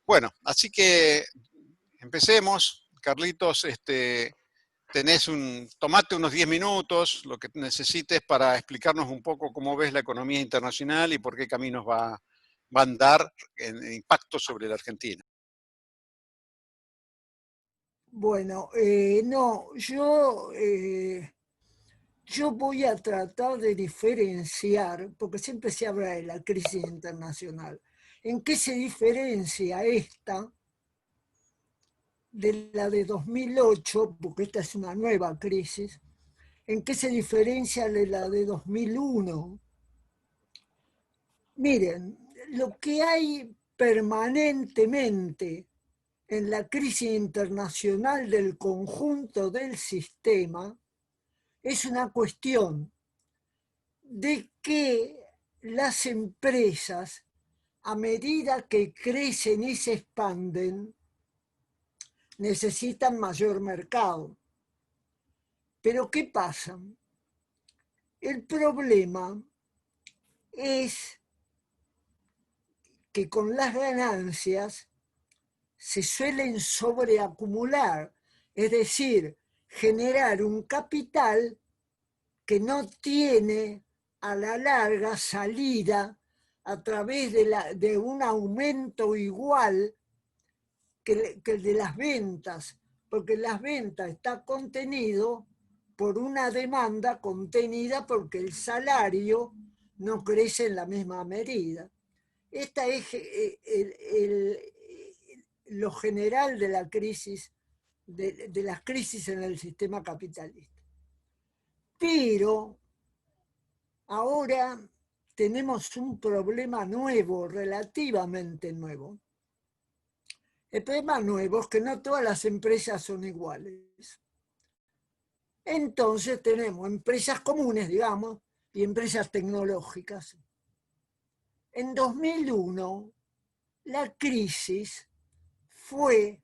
Bueno, así que empecemos. Carlitos, tomate unos 10 minutos, lo que necesites para explicarnos un poco cómo ves la economía internacional y por qué caminos va a andar en impacto sobre la Argentina. Bueno, no, yo voy a tratar de diferenciar, porque siempre se habla de la crisis internacional, ¿en qué se diferencia esta de la de 2008? Porque esta es una nueva crisis. ¿En qué se diferencia de la de 2001? Miren, lo que hay permanentemente en la crisis internacional del conjunto del sistema es una cuestión de que las empresas, a medida que crecen y se expanden, necesitan mayor mercado. Pero ¿qué pasa? El problema es que con las ganancias se suelen sobreacumular, es decir, generar un capital que no tiene a la larga salida a través de un aumento igual que el de las ventas, porque las ventas está contenido por una demanda contenida porque el salario no crece en la misma medida. Esta es lo general de la crisis, de las crisis en el sistema capitalista. Pero ahora tenemos un problema nuevo, relativamente nuevo. El problema nuevo es que no todas las empresas son iguales. Entonces tenemos empresas comunes, digamos, y empresas tecnológicas. En 2001, la crisis fue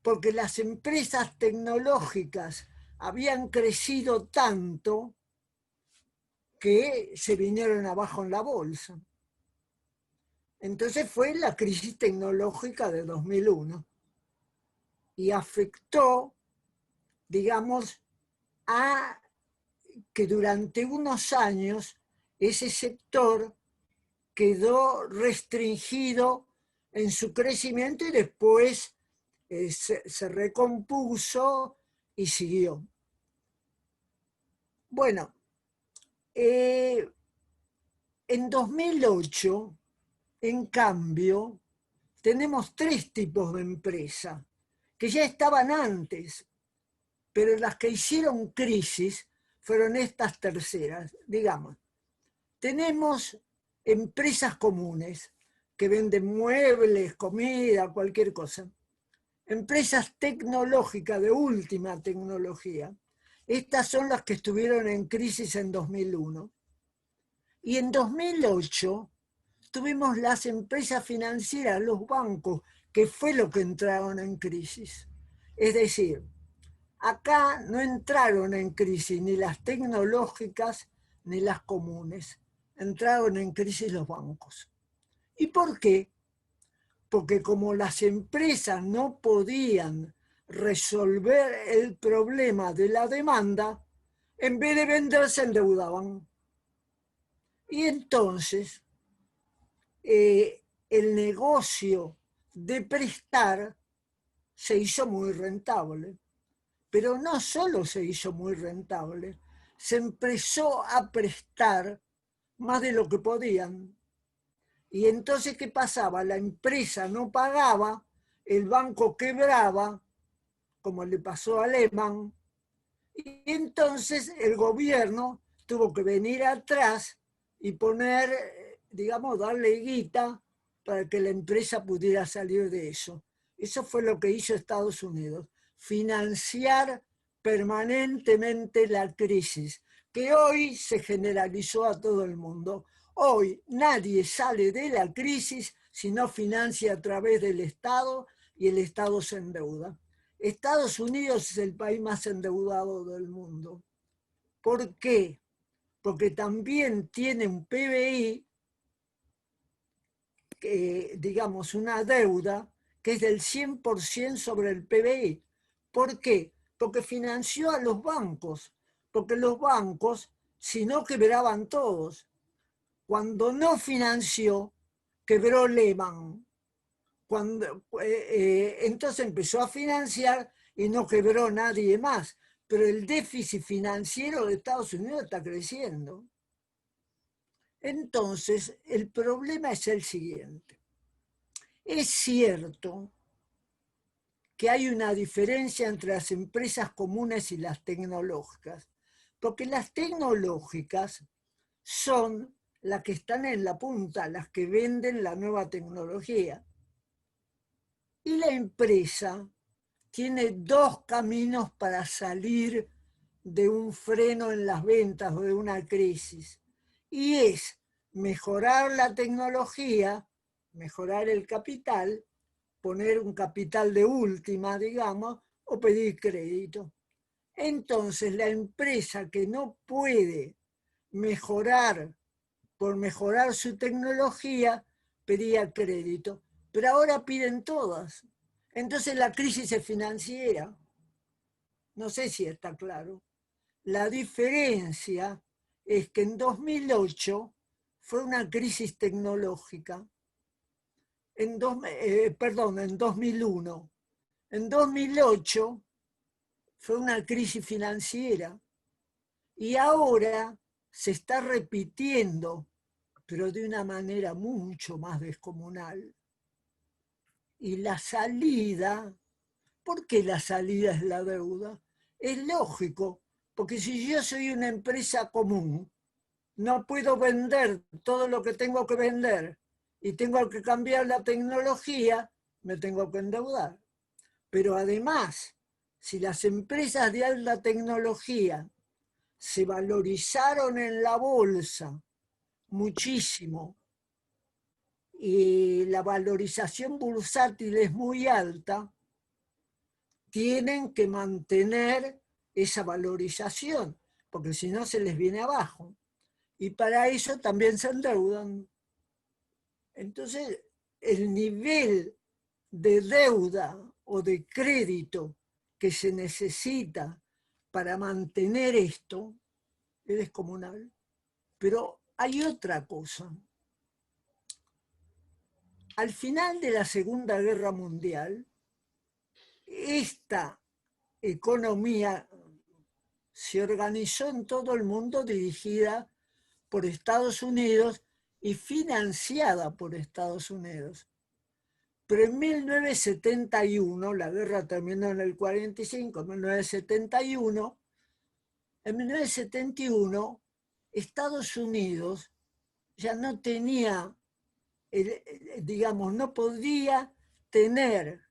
porque las empresas tecnológicas habían crecido tanto que se vinieron abajo en la bolsa. Entonces fue la crisis tecnológica de 2001 y afectó, digamos, a que durante unos años ese sector quedó restringido en su crecimiento y después se recompuso y siguió. Bueno, en 2008, en cambio, tenemos tres tipos de empresas que ya estaban antes, pero las que hicieron crisis fueron estas terceras. Digamos, tenemos empresas comunes que venden muebles, comida, cualquier cosa. Empresas tecnológicas de última tecnología. Estas son las que estuvieron en crisis en 2001. Y en 2008 tuvimos las empresas financieras, los bancos, que fue lo que entraron en crisis. Es decir, acá no entraron en crisis ni las tecnológicas ni las comunes. Entraron en crisis los bancos. ¿Y por qué? Porque como las empresas no podían resolver el problema de la demanda, en vez de vender se endeudaban. Y entonces el negocio de prestar se hizo muy rentable. Pero no solo se hizo muy rentable, se empezó a prestar más de lo que podían. Y entonces, ¿qué pasaba? La empresa no pagaba, el banco quebraba, como le pasó a Lehman, y entonces el gobierno tuvo que venir atrás y poner, digamos, darle guita para que la empresa pudiera salir de eso. Eso fue lo que hizo Estados Unidos, financiar permanentemente la crisis, que hoy se generalizó a todo el mundo. Hoy nadie sale de la crisis si no financia a través del Estado y el Estado se endeuda. Estados Unidos es el país más endeudado del mundo. ¿Por qué? Porque también tiene un PBI digamos, una deuda que es del 100% sobre el PBI. ¿Por qué? Porque financió a los bancos, porque los bancos, si no, quebraban todos. Cuando no financió, quebró Lehman. Entonces empezó a financiar y no quebró nadie más. Pero el déficit financiero de Estados Unidos está creciendo. Entonces, el problema es el siguiente. Es cierto que hay una diferencia entre las empresas comunes y las tecnológicas, porque las tecnológicas son las que están en la punta, las que venden la nueva tecnología. Y la empresa tiene dos caminos para salir de un freno en las ventas o de una crisis. Y es mejorar la tecnología, mejorar el capital, poner un capital de última, digamos, o pedir crédito. Entonces, la empresa que no puede mejorar por mejorar su tecnología, pedía crédito. Pero ahora piden todas. Entonces la crisis es financiera. No sé si está claro. La diferencia es que en 2008 fue una crisis tecnológica. En 2001. En 2008 fue una crisis financiera. Y ahora se está repitiendo, pero de una manera mucho más descomunal. Y la salida, ¿por qué la salida es la deuda? Es lógico, porque si yo soy una empresa común, no puedo vender todo lo que tengo que vender y tengo que cambiar la tecnología, me tengo que endeudar. Pero además, si las empresas de alta tecnología se valorizaron en la bolsa muchísimo y la valorización bursátil es muy alta, tienen que mantener esa valorización, porque si no se les viene abajo. Y para eso también se endeudan. Entonces, el nivel de deuda o de crédito que se necesita para mantener esto es descomunal. Pero hay otra cosa. Al final de la Segunda Guerra Mundial, esta economía se organizó en todo el mundo dirigida por Estados Unidos y financiada por Estados Unidos. Pero en 1971, la guerra terminó en el 45, en 1971, Estados Unidos ya no tenía, digamos, no podía tener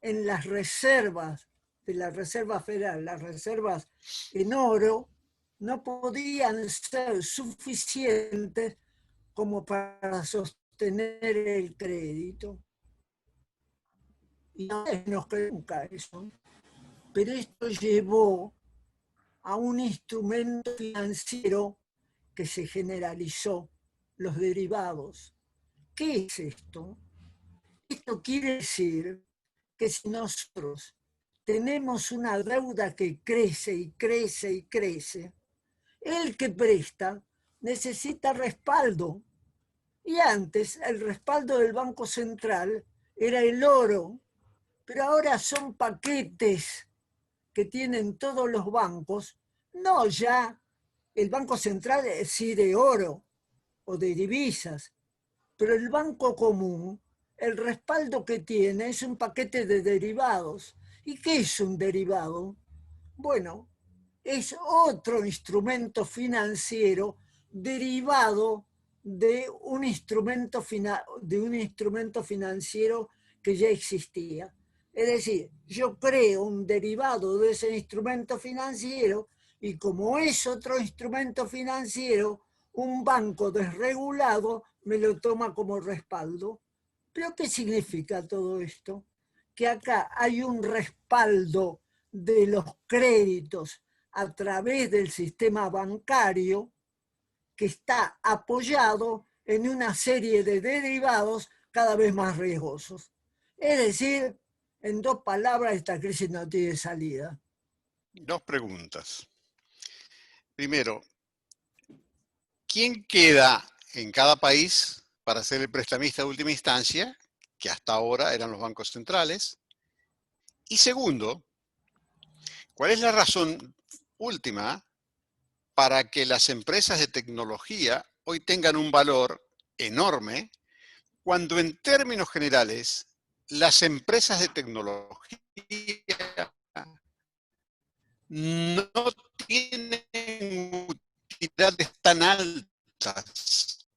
en las reservas de la Reserva Federal, las reservas en oro, no podían ser suficientes como para sostener el crédito. Y no es menos que nunca eso. Pero esto llevó a un instrumento financiero que se generalizó, los derivados. ¿Qué es esto? Esto quiere decir que si nosotros tenemos una deuda que crece y crece y crece, el que presta necesita respaldo. Y antes el respaldo del Banco Central era el oro, pero ahora son paquetes que tienen todos los bancos, no ya el Banco Central sí de oro o de divisas, pero el banco común, el respaldo que tiene es un paquete de derivados. ¿Y qué es un derivado? Bueno, es otro instrumento financiero derivado de un instrumento financiero que ya existía. Es decir, yo creo un derivado de ese instrumento financiero y como es otro instrumento financiero, un banco desregulado me lo toma como respaldo. ¿Pero qué significa todo esto? Que acá hay un respaldo de los créditos a través del sistema bancario que está apoyado en una serie de derivados cada vez más riesgosos. Es decir, en dos palabras, esta crisis no tiene salida. Dos preguntas. Primero, ¿quién queda en cada país para ser el prestamista de última instancia, que hasta ahora eran los bancos centrales? Y segundo, ¿cuál es la razón última para que las empresas de tecnología hoy tengan un valor enorme cuando en términos generales las empresas de tecnología no tienen utilidades tan altas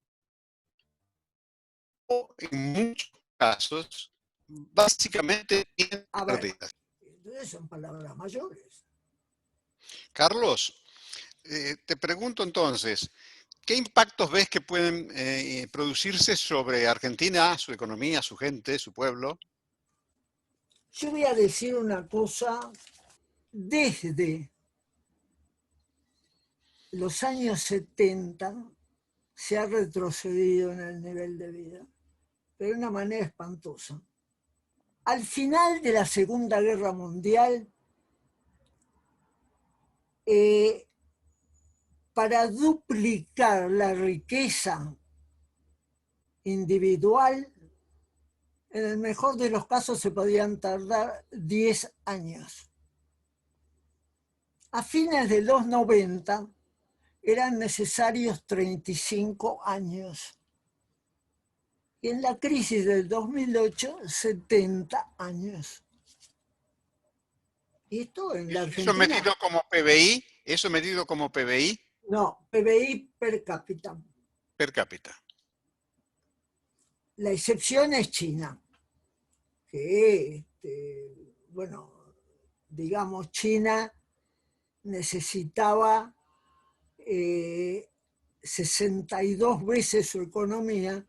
o en muchos casos básicamente tienen A ver, pérdidas? entonces son palabras mayores. Carlos, te pregunto entonces, ¿qué impactos ves que pueden producirse sobre Argentina, su economía, su gente, su pueblo? Yo voy a decir una cosa, desde los años 70 se ha retrocedido en el nivel de vida, pero de una manera espantosa. Al final de la Segunda Guerra Mundial, para duplicar la riqueza individual, en el mejor de los casos se podían tardar 10 años. A fines de los 90 eran necesarios 35 años. Y en la crisis del 2008, 70 años. Y esto en la ¿Eso Argentina. medido como PBI? ¿Eso medido como PBI? No, PBI per cápita. Per cápita. La excepción es China, que, bueno, digamos, China necesitaba 62 veces su economía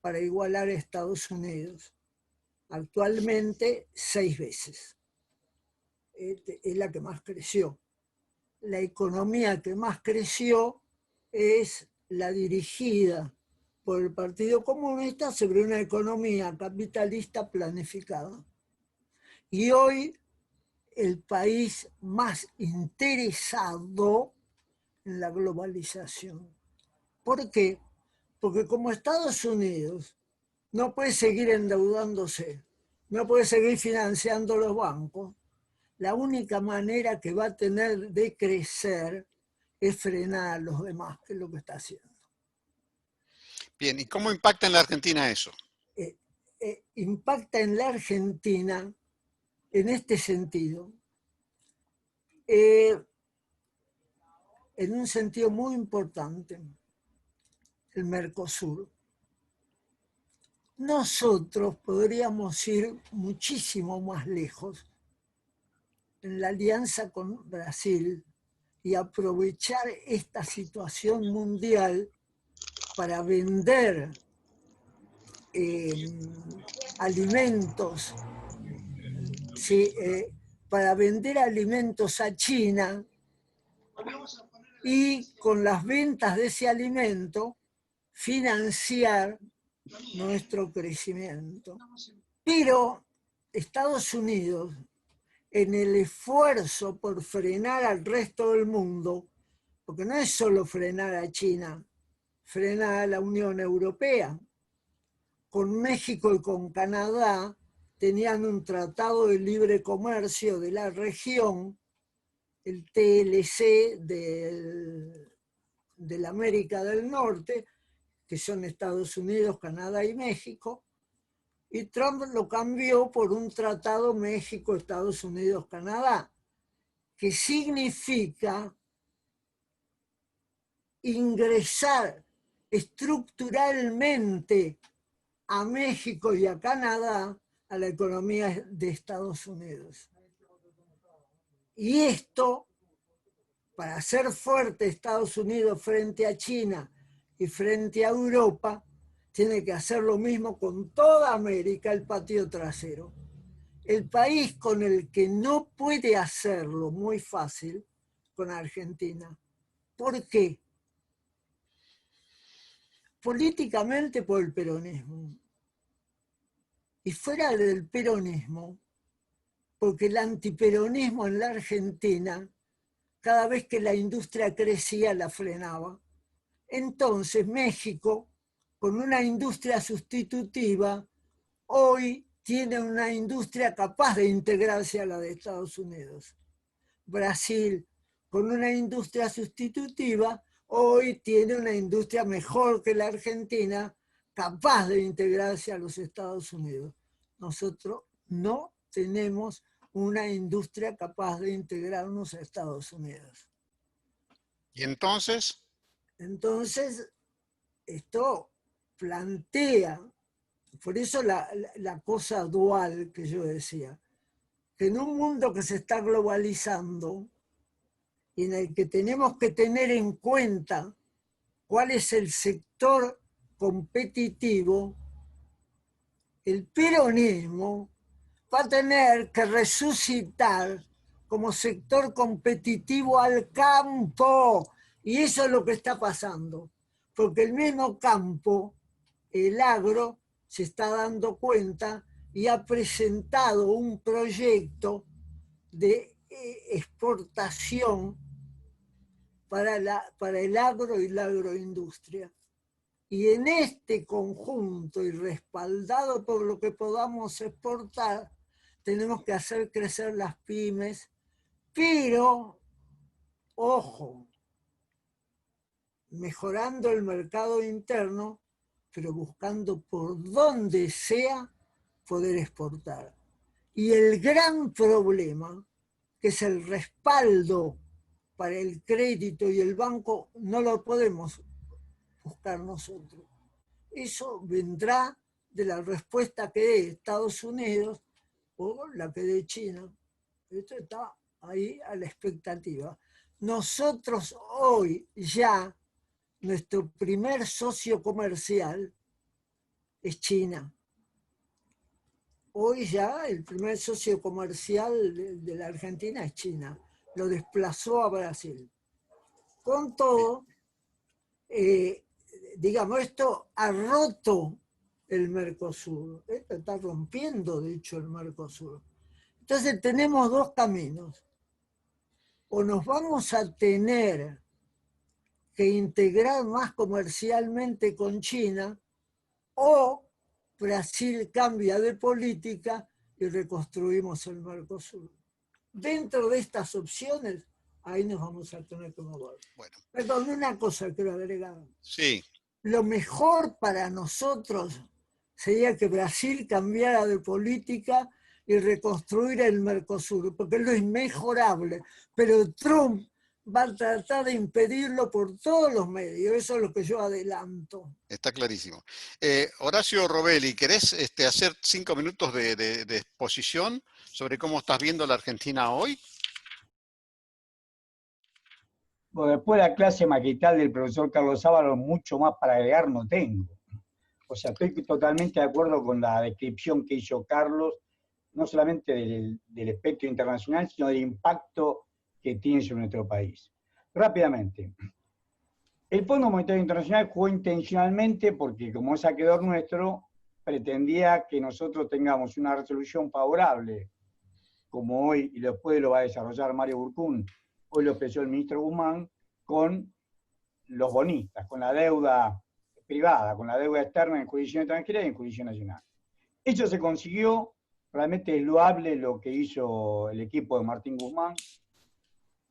para igualar a Estados Unidos. Actualmente, 6 veces. Es la que más creció. La economía que más creció es la dirigida por el Partido Comunista sobre una economía capitalista planificada. Y hoy el país más interesado en la globalización. ¿Por qué? Porque como Estados Unidos no puede seguir endeudándose, no puede seguir financiando los bancos, la única manera que va a tener de crecer es frenar a los demás, que es lo que está haciendo. Bien, ¿y cómo impacta en la Argentina eso? Impacta en la Argentina en este sentido, en un sentido muy importante, el Mercosur. Nosotros podríamos ir muchísimo más lejos en la alianza con Brasil y aprovechar esta situación mundial para vender alimentos, ¿sí? Para vender alimentos a China y con las ventas de ese alimento financiar nuestro crecimiento. Pero Estados Unidos, en el esfuerzo por frenar al resto del mundo, porque no es solo frenar a China, frenar a la Unión Europea. Con México y con Canadá tenían un tratado de libre comercio de la región, el TLC de la América del Norte, que son Estados Unidos, Canadá y México, y Trump lo cambió por un tratado México, Estados Unidos, Canadá, que significa ingresar estructuralmente a México y a Canadá a la economía de Estados Unidos. Y esto, para hacer fuerte Estados Unidos frente a China y frente a Europa, tiene que hacer lo mismo con toda América, el patio trasero. El país con el que no puede hacerlo muy fácil, con Argentina. ¿Por qué? políticamente por el peronismo. Y fuera del peronismo, porque el antiperonismo en la Argentina, cada vez que la industria crecía, la frenaba. Entonces México, con una industria sustitutiva, hoy tiene una industria capaz de integrarse a la de Estados Unidos. Brasil, con una industria sustitutiva, hoy tiene una industria mejor que la Argentina, capaz de integrarse a los Estados Unidos. Nosotros no tenemos una industria capaz de integrarnos a Estados Unidos. ¿Y entonces? Entonces, esto plantea, por eso la cosa dual que yo decía, que en un mundo que se está globalizando y en el que tenemos que tener en cuenta cuál es el sector competitivo, el peronismo va a tener que resucitar como sector competitivo al campo. Y eso es lo que está pasando, porque el mismo campo, el agro, se está dando cuenta y ha presentado un proyecto de exportación para el agro y la agroindustria. Y en este conjunto y respaldado por lo que podamos exportar, tenemos que hacer crecer las pymes, pero, ojo, mejorando el mercado interno, pero buscando por donde sea poder exportar. Y el gran problema, que es el respaldo para el crédito y el banco, no lo podemos buscar nosotros. Eso vendrá de la respuesta que dé Estados Unidos o la que dé China. Esto está ahí a la expectativa. Nosotros hoy ya, nuestro primer socio comercial es China. Hoy ya el primer socio comercial de la Argentina es China. Lo desplazó a Brasil. Con todo, digamos, esto ha roto el Mercosur. Esto está rompiendo, de hecho, el Mercosur. Entonces tenemos dos caminos. O nos vamos a tener que integrar más comercialmente con China, o Brasil cambia de política y reconstruimos el Mercosur. Dentro de estas opciones, ahí nos vamos a tener que mover. Bueno. Perdón, una cosa quiero agregar. Sí. Lo mejor para nosotros sería que Brasil cambiara de política y reconstruir el Mercosur, porque es lo inmejorable. Pero Trump va a tratar de impedirlo por todos los medios. Eso es lo que yo adelanto. Está clarísimo. Horacio Robelli, ¿querés hacer 5 minutos de exposición sobre cómo estás viendo la Argentina hoy? Bueno, después de la clase magistral del profesor Carlos Ávalos, mucho más para agregar no tengo. O sea, estoy totalmente de acuerdo con la descripción que hizo Carlos, no solamente del espectro internacional, sino del impacto que tiene sobre nuestro país. Rápidamente, el Fondo Monetario Internacional jugó intencionalmente porque, como es acreedor nuestro, pretendía que nosotros tengamos una resolución favorable, como hoy, y después lo va a desarrollar Mario Burkún, hoy lo expresó el ministro Guzmán, con los bonistas, con la deuda privada, con la deuda externa en jurisdicción extranjera y en jurisdicción nacional. Eso se consiguió, realmente es loable lo que hizo el equipo de Martín Guzmán,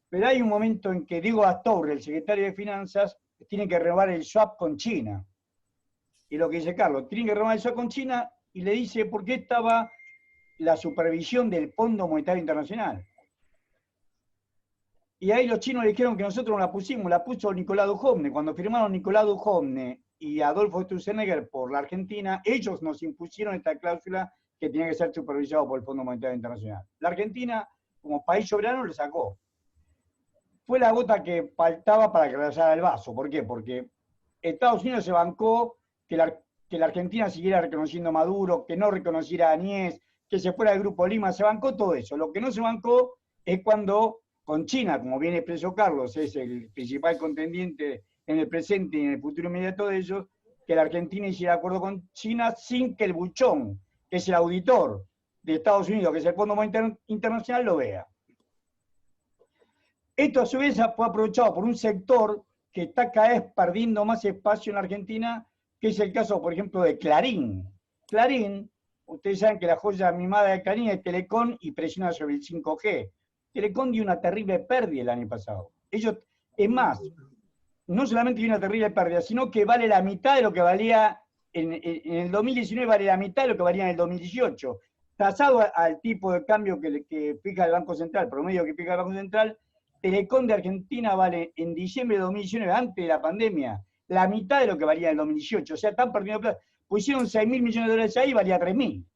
pero hay un momento en que Diego Astorre, el secretario de Finanzas, tiene que renovar el swap con China. Y lo que dice Carlos, tiene que renovar el swap con China y le dice por qué estaba la supervisión del Fondo Monetario Internacional. Y ahí los chinos le dijeron que nosotros no la pusimos, la puso Nicolás Duhovne. Cuando firmaron Nicolás Duhovne y Adolfo Sturzenegger por la Argentina, ellos nos impusieron esta cláusula que tenía que ser supervisado por el Fondo Monetario Internacional. La Argentina, como país soberano, lo sacó. Fue la gota que faltaba para que rayara el vaso. ¿Por qué? Porque Estados Unidos se bancó que la Argentina siguiera reconociendo a Maduro, que no reconociera a Añez, que se fuera del Grupo Lima, se bancó todo eso. Lo que no se bancó es cuando con China, como bien expresó Carlos, es el principal contendiente en el presente y en el futuro inmediato de ellos, que la Argentina hiciera acuerdo con China sin que el buchón, que es el auditor de Estados Unidos, que es el Fondo Monetario Internacional, lo vea. Esto a su vez fue aprovechado por un sector que está cada vez perdiendo más espacio en la Argentina, que es el caso, por ejemplo, de Clarín. Clarín, ustedes saben que la joya mimada de Clarín es Telecom y presiona sobre el 5G. Telecom dio una terrible pérdida el año pasado. Ellos, es más, no solamente dio una terrible pérdida, sino que vale la mitad de lo que valía en el 2019, vale la mitad de lo que valía en el 2018. Tasado al tipo de cambio que fija el Banco Central, promedio que fija el Banco Central, Telecom de Argentina vale en diciembre de 2019, antes de la pandemia, la mitad de lo que valía en el 2018. O sea, están perdiendo plata. Pusieron 6.000 millones de dólares ahí y valía 3.000.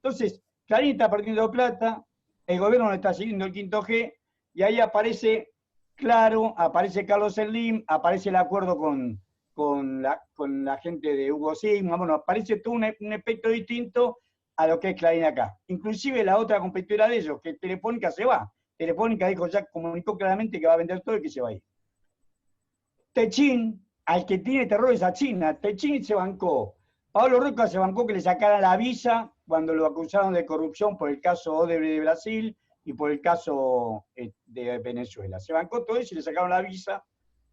Entonces, Clarín está perdiendo plata, el gobierno no está siguiendo el 5G, y ahí aparece Claro, aparece Carlos Slim, aparece el acuerdo con la gente de Hugo Sigma, bueno, aparece todo un efecto distinto a lo que es Clarín acá. Inclusive la otra competidora de ellos, que es Telefónica, se va. Telefónica dijo, ya comunicó claramente que va a vender todo y que se va a ir. Techín, al que tiene terror es a China. Techín se bancó. Pablo Roca se bancó que le sacaran la visa cuando lo acusaron de corrupción por el caso Odebrecht de Brasil y por el caso de Venezuela. Se bancó todo eso y le sacaron la visa.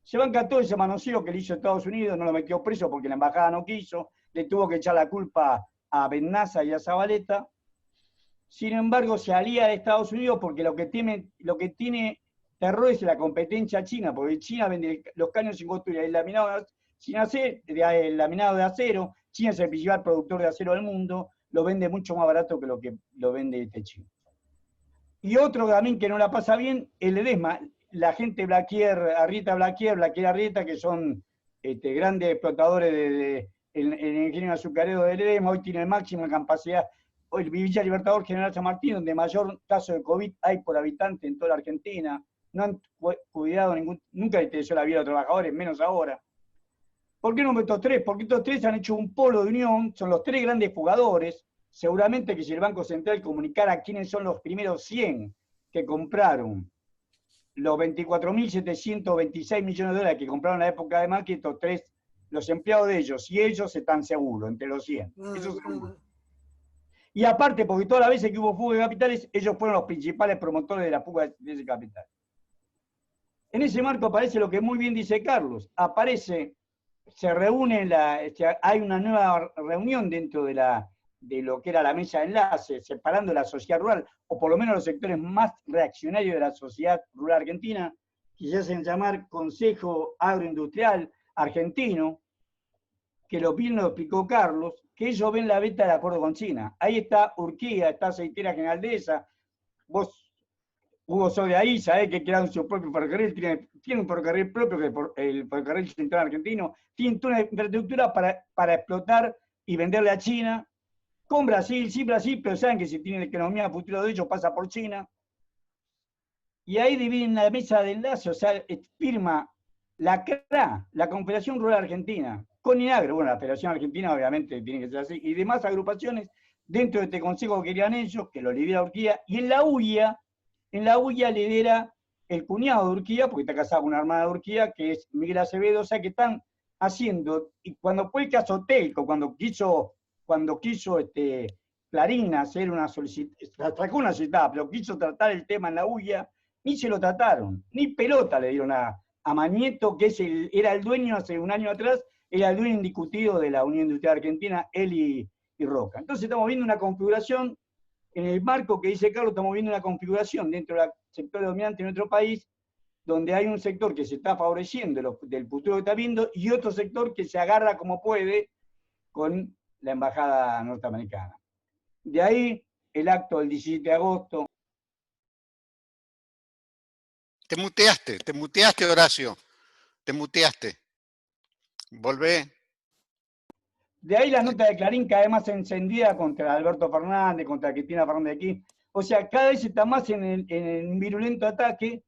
Se banca todo ese manoseo que le hizo Estados Unidos, no lo metió preso porque la embajada no quiso, le tuvo que echar la culpa a Bennaza y a Zabaleta. Sin embargo, se alía de Estados Unidos porque lo que tiene terror es la competencia china, porque China vende los caños sin costura, el laminado de acero, China es el principal productor de acero del mundo, lo vende mucho más barato que lo que lo vende este chino. Y otro también que no la pasa bien, el Ledesma, la gente Arrieta, que son grandes explotadores el ingeniero azucarero de Ledesma, hoy tiene máxima capacidad. Hoy el Villa Libertador General San Martín, donde mayor caso de COVID hay por habitante en toda la Argentina, no han cuidado nunca le interesó la vida a los trabajadores, menos ahora. ¿Por qué no estos tres? Porque estos tres han hecho un polo de unión, son los tres grandes jugadores. Seguramente que si el Banco Central comunicara quiénes son los primeros 100 que compraron los 24.726 millones de dólares que compraron en la época de Macri, estos tres, los empleados de ellos y ellos están seguros, entre los 100. Eso seguro. Y aparte, porque todas las veces que hubo fuga de capitales, ellos fueron los principales promotores de la fuga de ese capital. En ese marco aparece lo que muy bien dice Carlos. Se reúne, hay una nueva reunión dentro de lo que era la mesa de enlace, separando la sociedad rural, o por lo menos los sectores más reaccionarios de la sociedad rural argentina, que se hacen llamar Consejo Agroindustrial Argentino, que bien lo explicó Carlos, que ellos ven la venta del acuerdo con China. Ahí está Urquía, está Aceitera General Dehesa, vos, Hugo, sos de ahí, sabés que crearon su propio ferrocarril, tiene un ferrocarril propio, que es el ferrocarril central argentino, tiene toda una infraestructura para explotar y venderle a China, con Brasil, sin Brasil, pero saben que si tienen la economía futura de ellos pasa por China. Y ahí dividen la mesa de enlace, o sea, firma la CRA, la Confederación Rural Argentina, con INAGRO, bueno, la Federación Argentina obviamente tiene que ser así, y demás agrupaciones dentro de este consejo que querían ellos, que lo lidera Urquía, y en la UIA lidera el cuñado de Urquía, porque está casado con una hermana de Urquía, que es Miguel Acevedo, o sea que están haciendo, y cuando fue el caso Telco, cuando quiso Clarín hacer una solicitud, sacó una solicitud, pero quiso tratar el tema en la UIA, ni se lo trataron, ni pelota le dieron a Mañeto, que era el dueño hace un año atrás, era el dueño indiscutido de la Unión Industrial Argentina, él y Roca. Entonces estamos viendo una configuración, en el marco que dice Carlos, estamos viendo una configuración dentro del sector dominante de nuestro país, donde hay un sector que se está favoreciendo del futuro que está viendo, y otro sector que se agarra como puede con la embajada norteamericana. De ahí el acto del 17 de agosto. Te muteaste, Horacio. Te muteaste. Volvé. De ahí la nota de Clarín cada vez más encendida contra Alberto Fernández, contra Cristina Fernández de Kirchner. O sea, cada vez está más en un virulento ataque,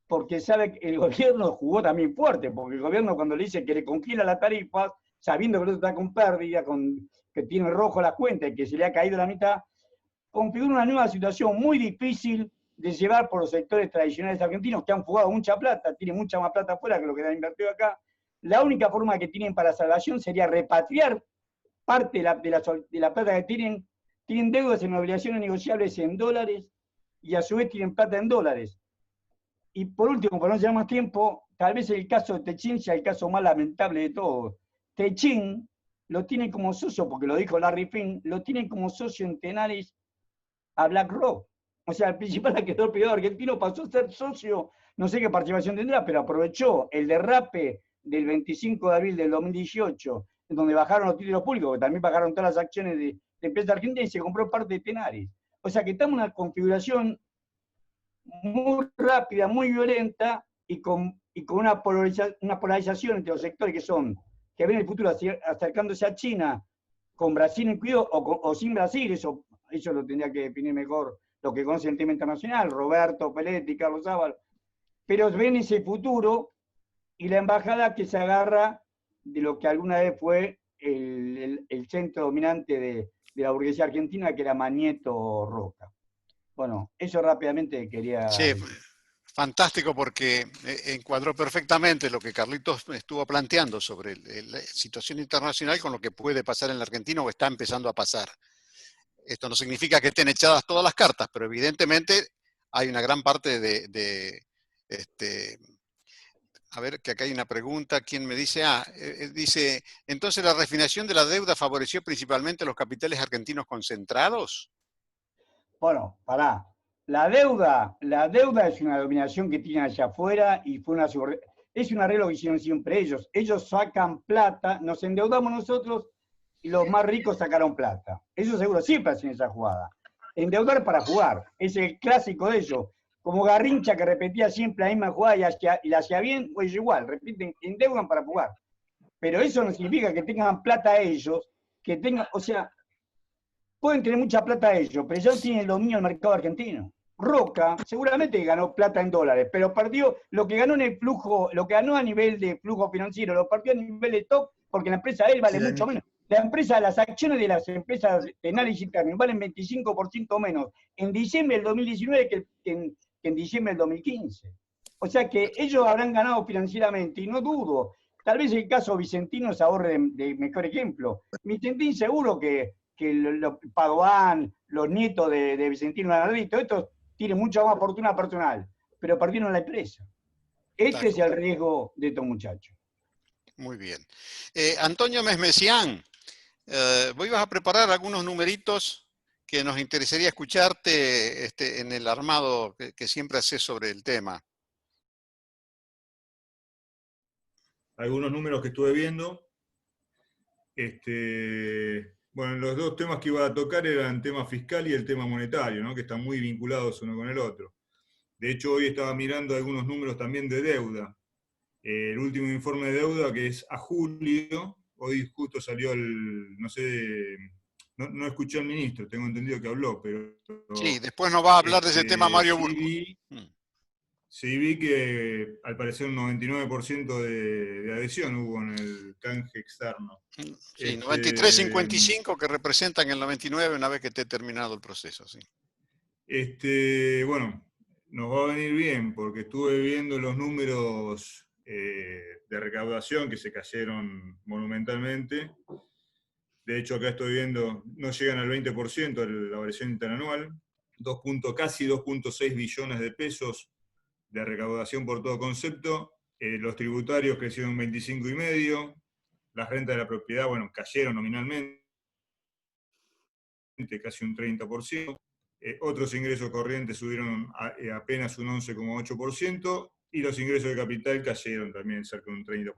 porque sabe que el gobierno jugó también fuerte, porque el gobierno cuando le dice que le congela las tarifas, sabiendo que el otro está con pérdida, que tiene rojo las cuentas y que se le ha caído la mitad, configura una nueva situación muy difícil de llevar por los sectores tradicionales argentinos que han jugado mucha plata, tienen mucha más plata afuera que lo que han invertido acá, la única forma que tienen para salvación sería repatriar parte de la plata que tienen deudas en obligaciones negociables en dólares y a su vez tienen plata en dólares. Y por último, para no llevar más tiempo, tal vez el caso de Techin sea el caso más lamentable de todos. Techin lo tiene como socio, porque lo dijo Larry Fink, lo tiene como socio en Tenaris a BlackRock. O sea, el principal acreedor privado argentino pasó a ser socio, no sé qué participación tendrá, pero aprovechó el derrape del 25 de abril del 2018, en donde bajaron los títulos públicos, que también bajaron todas las acciones de empresas argentinas y se compró parte de Tenaris. O sea que estamos en una configuración muy rápida, muy violenta y con una polarización entre los sectores que ven el futuro acercándose a China, con Brasil incluido o sin Brasil, eso lo tendría que definir mejor lo que conoce el tema internacional, Roberto Peletti, Carlos Ábalos, pero ven ese futuro y la embajada que se agarra de lo que alguna vez fue el centro dominante de la burguesía argentina, que era Manieto Roca. Bueno, eso rápidamente quería Sí, decir. fantástico porque encuadró perfectamente lo que Carlitos estuvo planteando sobre la situación internacional con lo que puede pasar en la Argentina o está empezando a pasar. Esto no significa que estén echadas todas las cartas, pero evidentemente hay una gran parte a ver, que acá hay una pregunta. ¿Quién me dice? Dice, entonces la refinación de la deuda favoreció principalmente los capitales argentinos concentrados. Bueno, pará. La deuda es una dominación que tienen allá afuera y es un arreglo que hicieron siempre ellos. Ellos sacan plata, nos endeudamos nosotros y los más ricos sacaron plata. Eso seguro siempre hacen esa jugada. Endeudar para jugar. Es el clásico de ellos. Como Garrincha que repetía siempre la misma jugada y la hacía bien, pues igual, repiten, endeudan para jugar. Pero eso no significa que tengan plata ellos, o sea, pueden tener mucha plata ellos, pero ya tienen el dominio del mercado argentino. Roca seguramente ganó plata en dólares, pero perdió lo que ganó en el flujo, lo que ganó a nivel de flujo financiero, lo perdió a nivel de top, porque la empresa de él vale mucho menos. Las acciones de las empresas de análisis interno valen 25% menos en diciembre del 2019 que en diciembre del 2015. O sea que ellos habrán ganado financieramente, y no dudo. Tal vez el caso Vicentino se ahorre de mejor ejemplo. Vicentín seguro que Padoan, los nietos de Vicentino Bernardito, estos tienen mucha más fortuna personal, pero perdieron la empresa. Este es el riesgo de estos muchachos. Muy bien. Antonio Mesmesián, vos ibas a preparar algunos numeritos que nos interesaría escucharte en el armado que siempre haces sobre el tema. Algunos números que estuve viendo. Bueno, los dos temas que iba a tocar eran el tema fiscal y el tema monetario, ¿no? Que están muy vinculados uno con el otro. De hecho, hoy estaba mirando algunos números también de deuda. El último informe de deuda, que es a julio, hoy justo salió no sé, no escuché al ministro, tengo entendido que habló, pero... Sí, después nos va a hablar de ese tema Mario Burgo. Sí, vi que al parecer un 99% de adhesión hubo en el canje externo. Sí, 93.55 que representan el 99 una vez que esté terminado el proceso. Sí. Bueno, nos va a venir bien porque estuve viendo los números de recaudación que se cayeron monumentalmente. De hecho, acá estoy viendo, no llegan al 20% de la variación interanual, casi 2.6 billones de pesos de recaudación por todo concepto. Los tributarios crecieron 25,5%, las rentas de la propiedad, bueno, cayeron nominalmente, casi un 30%. Otros ingresos corrientes subieron apenas un 11,8%, y los ingresos de capital cayeron también cerca de un 30%.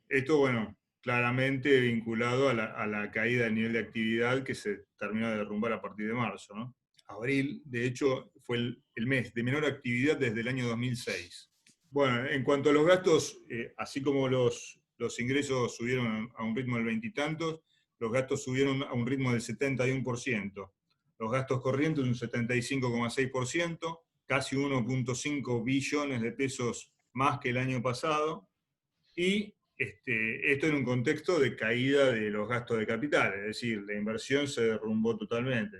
Esto, bueno, claramente vinculado a la caída del nivel de actividad que se terminó de derrumbar a partir de marzo, ¿no? Abril, de hecho, fue el mes de menor actividad desde el año 2006. Bueno, en cuanto a los gastos, así como los ingresos subieron a un ritmo del 20 y tantos, los gastos subieron a un ritmo del 71%. Los gastos corrientes un 75,6%, casi 1.5 billones de pesos más que el año pasado, y esto en un contexto de caída de los gastos de capital, es decir, la inversión se derrumbó totalmente.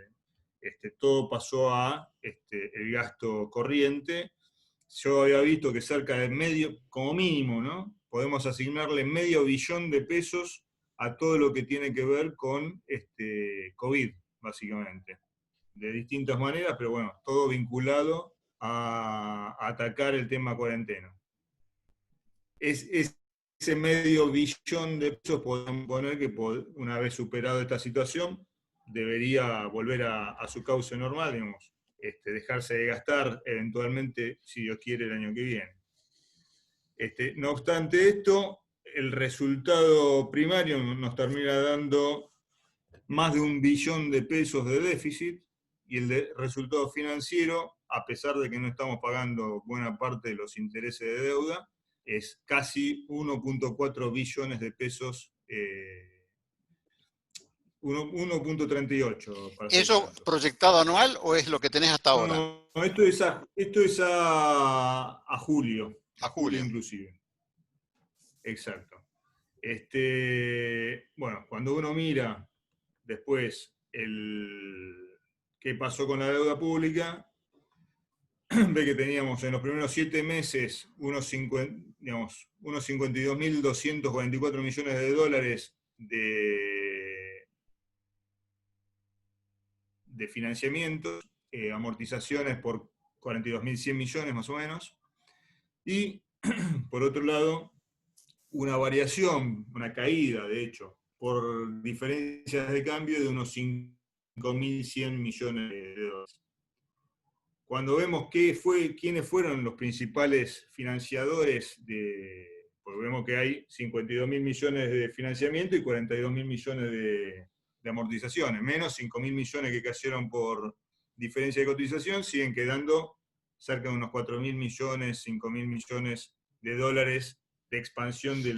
Todo pasó a el gasto corriente, yo había visto que cerca de medio, como mínimo, ¿no? Podemos asignarle medio billón de pesos a todo lo que tiene que ver con COVID, básicamente. De distintas maneras, pero bueno, todo vinculado a atacar el tema cuarentena. Ese medio billón de pesos podemos poner que una vez superado esta situación, debería volver a su cauce normal, digamos, dejarse de gastar eventualmente, si Dios quiere, el año que viene. No obstante esto, el resultado primario nos termina dando más de 1 billón de pesos de déficit, y el resultado financiero, a pesar de que no estamos pagando buena parte de los intereses de deuda, es casi 1.4 billones de pesos, 1.38. ¿Eso proyectado anual o es lo que tenés hasta ahora? No, esto es a julio. A julio. Inclusive. Exacto. Bueno, cuando uno mira después qué pasó con la deuda pública, ve que teníamos en los primeros 7 meses unos 52.244 millones de dólares de financiamientos, amortizaciones por 42.100 millones más o menos, y por otro lado, una variación, una caída de hecho, por diferencias de cambio de unos 5.100 millones de dólares. Cuando vemos quiénes fueron los principales financiadores, porque vemos que hay 52.000 millones de financiamiento y 42.000 millones de amortizaciones, menos 5.000 millones que cayeron por diferencia de cotización, siguen quedando cerca de unos 4.000 millones, 5.000 millones de dólares de expansión de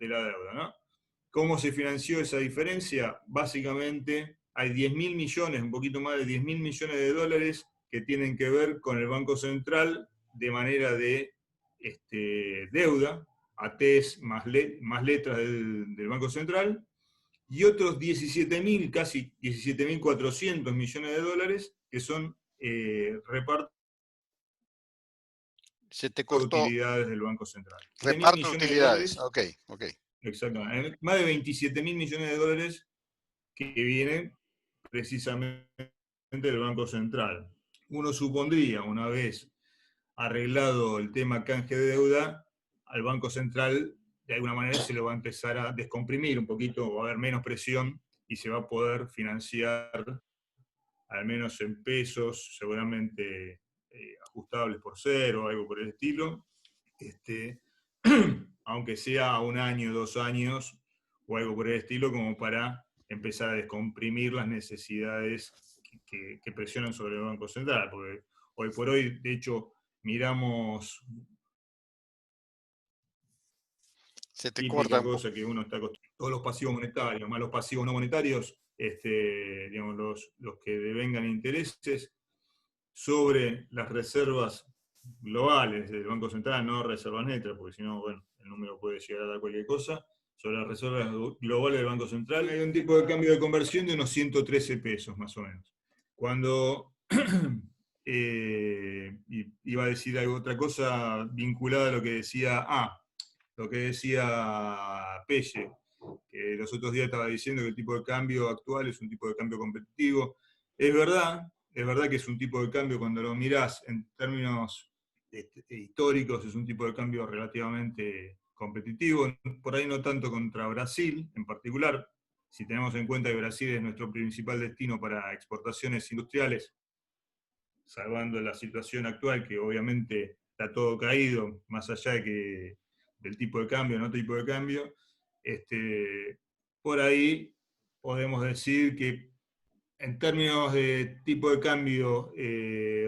la deuda, ¿no? ¿Cómo se financió esa diferencia? Básicamente hay 10.000 millones, un poquito más de 10.000 millones de dólares que tienen que ver con el Banco Central de manera de deuda, ATES más letras del Banco Central, y otros 17.000, casi 17.400 millones de dólares que son reparto Se te de cortó. utilidades del Banco Central. Reparto de utilidades, ok. Exactamente. Más de 27.000 millones de dólares que vienen precisamente del Banco Central. Uno supondría, una vez arreglado el tema canje de deuda, al Banco Central de alguna manera se lo va a empezar a descomprimir un poquito, va a haber menos presión y se va a poder financiar, al menos en pesos, seguramente ajustables por cero o algo por el estilo, aunque sea a 1 año, 2 años o algo por el estilo, como para empezar a descomprimir las necesidades que presionan sobre el Banco Central, porque hoy por hoy, de hecho, miramos Se te típica corta un cosa que uno está acostumbrado, todos los pasivos monetarios, más los pasivos no monetarios, digamos, los que devengan intereses sobre las reservas globales del Banco Central, no reservas netas, porque si no, bueno, el número puede llegar a dar cualquier cosa, sobre las reservas globales del Banco Central, hay un tipo de cambio de conversión de unos 113 pesos, más o menos. Cuando iba a decir otra cosa vinculada a lo que decía Pelle, que los otros días estaba diciendo que el tipo de cambio actual es un tipo de cambio competitivo. Es verdad que es un tipo de cambio, cuando lo mirás en términos históricos, es un tipo de cambio relativamente competitivo, por ahí no tanto contra Brasil en particular, si tenemos en cuenta que Brasil es nuestro principal destino para exportaciones industriales, salvando la situación actual, que obviamente está todo caído, más allá del tipo de cambio, no tipo de cambio, por ahí podemos decir que en términos de tipo de cambio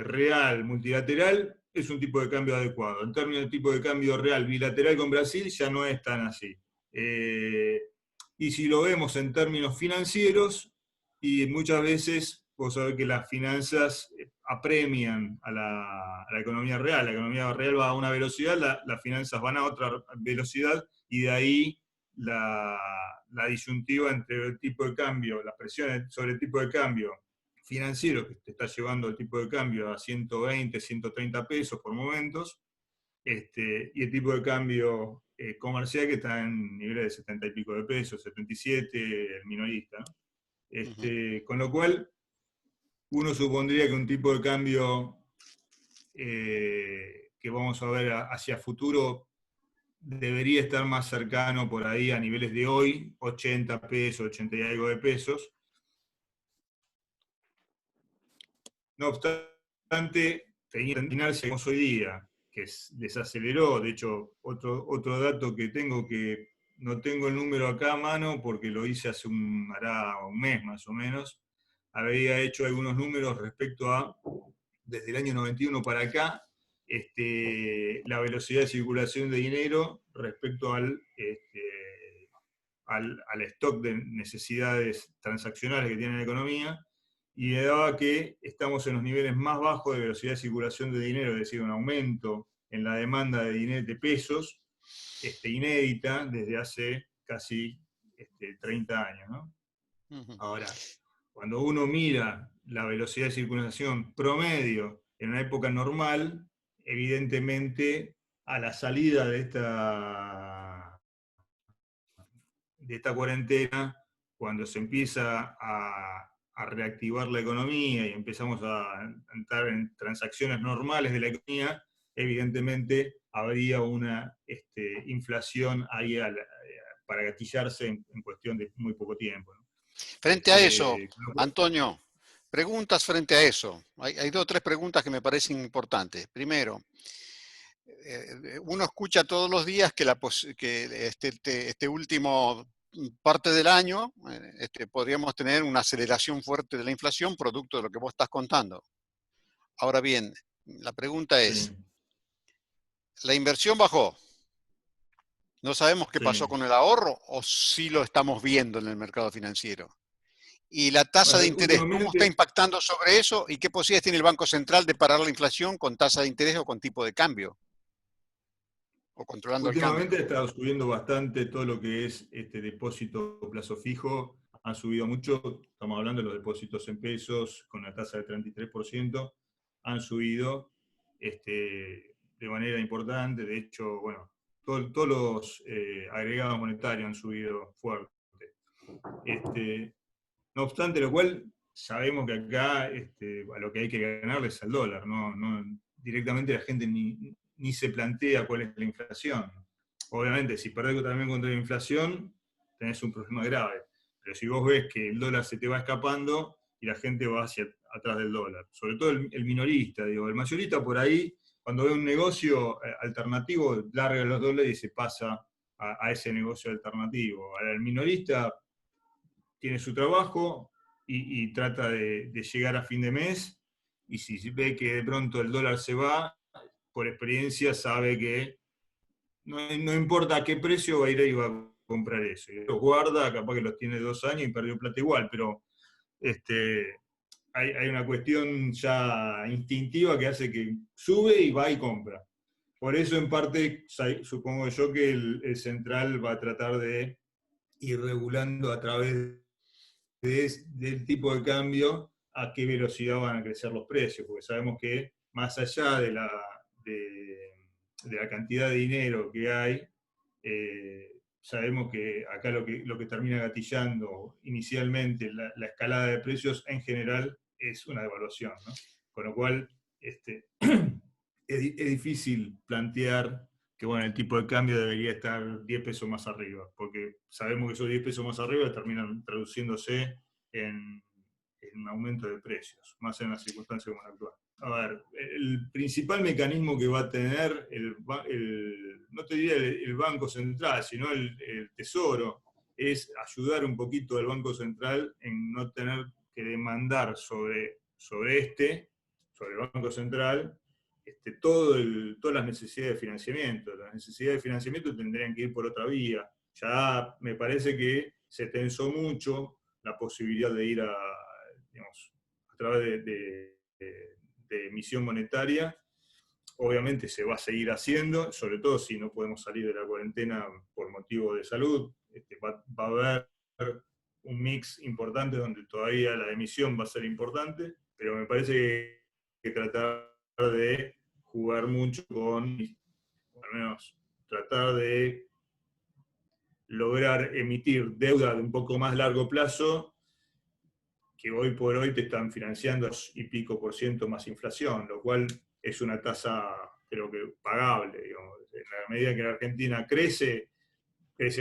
real multilateral, es un tipo de cambio adecuado. En términos de tipo de cambio real bilateral con Brasil, ya no es tan así. Y si lo vemos en términos financieros, y muchas veces vos sabés que las finanzas apremian a la economía real. La economía real va a una velocidad, las finanzas van a otra velocidad, y de ahí la disyuntiva entre el tipo de cambio, las presiones sobre el tipo de cambio financiero que te está llevando el tipo de cambio a 120, 130 pesos por momentos, y el tipo de cambio comercial que está en niveles de 70 y pico de pesos, 77, el minorista, ¿no? Con lo cual, uno supondría que un tipo de cambio que vamos a ver hacia futuro debería estar más cercano por ahí a niveles de hoy, 80 pesos, 80 y algo de pesos. No obstante, teniendo en inercia como hoy día, que desaceleró, de hecho, otro dato que tengo, que no tengo el número acá a mano porque lo hice hará un mes más o menos, había hecho algunos números respecto a, desde el año 91 para acá, la velocidad de circulación de dinero respecto al stock de necesidades transaccionales que tiene la economía, y me daba que estamos en los niveles más bajos de velocidad de circulación de dinero, es decir, un aumento en la demanda de dinero de pesos, inédita desde hace casi 30 años, ¿no? Ahora, cuando uno mira la velocidad de circulación promedio en una época normal, evidentemente a la salida de esta cuarentena, cuando se empieza a reactivar la economía y empezamos a entrar en transacciones normales de la economía, evidentemente habría una inflación ahí para gatillarse en cuestión de muy poco tiempo, ¿no? Frente a eso, Antonio, preguntas frente a eso. Hay dos o tres preguntas que me parecen importantes. Primero, uno escucha todos los días que este último parte del año podríamos tener una aceleración fuerte de la inflación producto de lo que vos estás contando. Ahora bien, la pregunta es, Sí. ¿la inversión bajó? ¿No sabemos qué pasó Sí. con el ahorro o sí lo estamos viendo en el mercado financiero? ¿Y la tasa de interés, cómo está impactando sobre eso? ¿Y qué posibilidades tiene el Banco Central de parar la inflación con tasa de interés o con tipo de cambio? O controlando el cambio. Últimamente ha estado subiendo bastante todo lo que es depósito plazo fijo, ha subido mucho, estamos hablando de los depósitos en pesos con la tasa del 33%, han subido de manera importante, de hecho, bueno, todos los agregados monetarios han subido fuerte. No obstante lo cual, sabemos que acá a lo que hay que ganarle es al dólar, no, directamente la gente ni se plantea cuál es la inflación. Obviamente, si perdés también contra la inflación, tenés un problema grave. Pero si vos ves que el dólar se te va escapando y la gente va hacia atrás del dólar, sobre todo el minorista, digo, el mayorista por ahí, cuando ve un negocio alternativo, larga los dólares y se pasa a ese negocio alternativo. Ahora, el minorista tiene su trabajo y trata de llegar a fin de mes, y si ve que de pronto el dólar se va, por experiencia sabe que no importa a qué precio va a ir ahí y va a comprar eso. Y los guarda, capaz que los tiene 2 años y perdió plata igual, pero hay una cuestión ya instintiva que hace que sube y va y compra. Por eso, en parte, supongo yo que el central va a tratar de ir regulando a través del tipo de cambio a qué velocidad van a crecer los precios, porque sabemos que más allá de la cantidad de dinero que hay, sabemos que acá lo que termina gatillando inicialmente la escalada de precios en general es una devaluación, ¿no? Con lo cual es difícil plantear que bueno, el tipo de cambio debería estar 10 pesos más arriba, porque sabemos que esos 10 pesos más arriba terminan traduciéndose en un aumento de precios, más en las circunstancias como la actual. A ver, el principal mecanismo que va a tener, no te diría el Banco Central, sino el Tesoro, es ayudar un poquito al Banco Central en no tener que demandar sobre el Banco Central, todas las necesidades de financiamiento. Las necesidades de financiamiento tendrían que ir por otra vía. Ya me parece que se tensó mucho la posibilidad de ir a través de emisión monetaria. Obviamente se va a seguir haciendo, sobre todo si no podemos salir de la cuarentena por motivo de salud. Va a haber un mix importante donde todavía la emisión va a ser importante, pero me parece que tratar de jugar mucho con, o al menos tratar de lograr emitir deuda de un poco más largo plazo, que hoy por hoy te están financiando 2% más inflación, lo cual es una tasa, creo que pagable, digamos. En la medida que la Argentina crece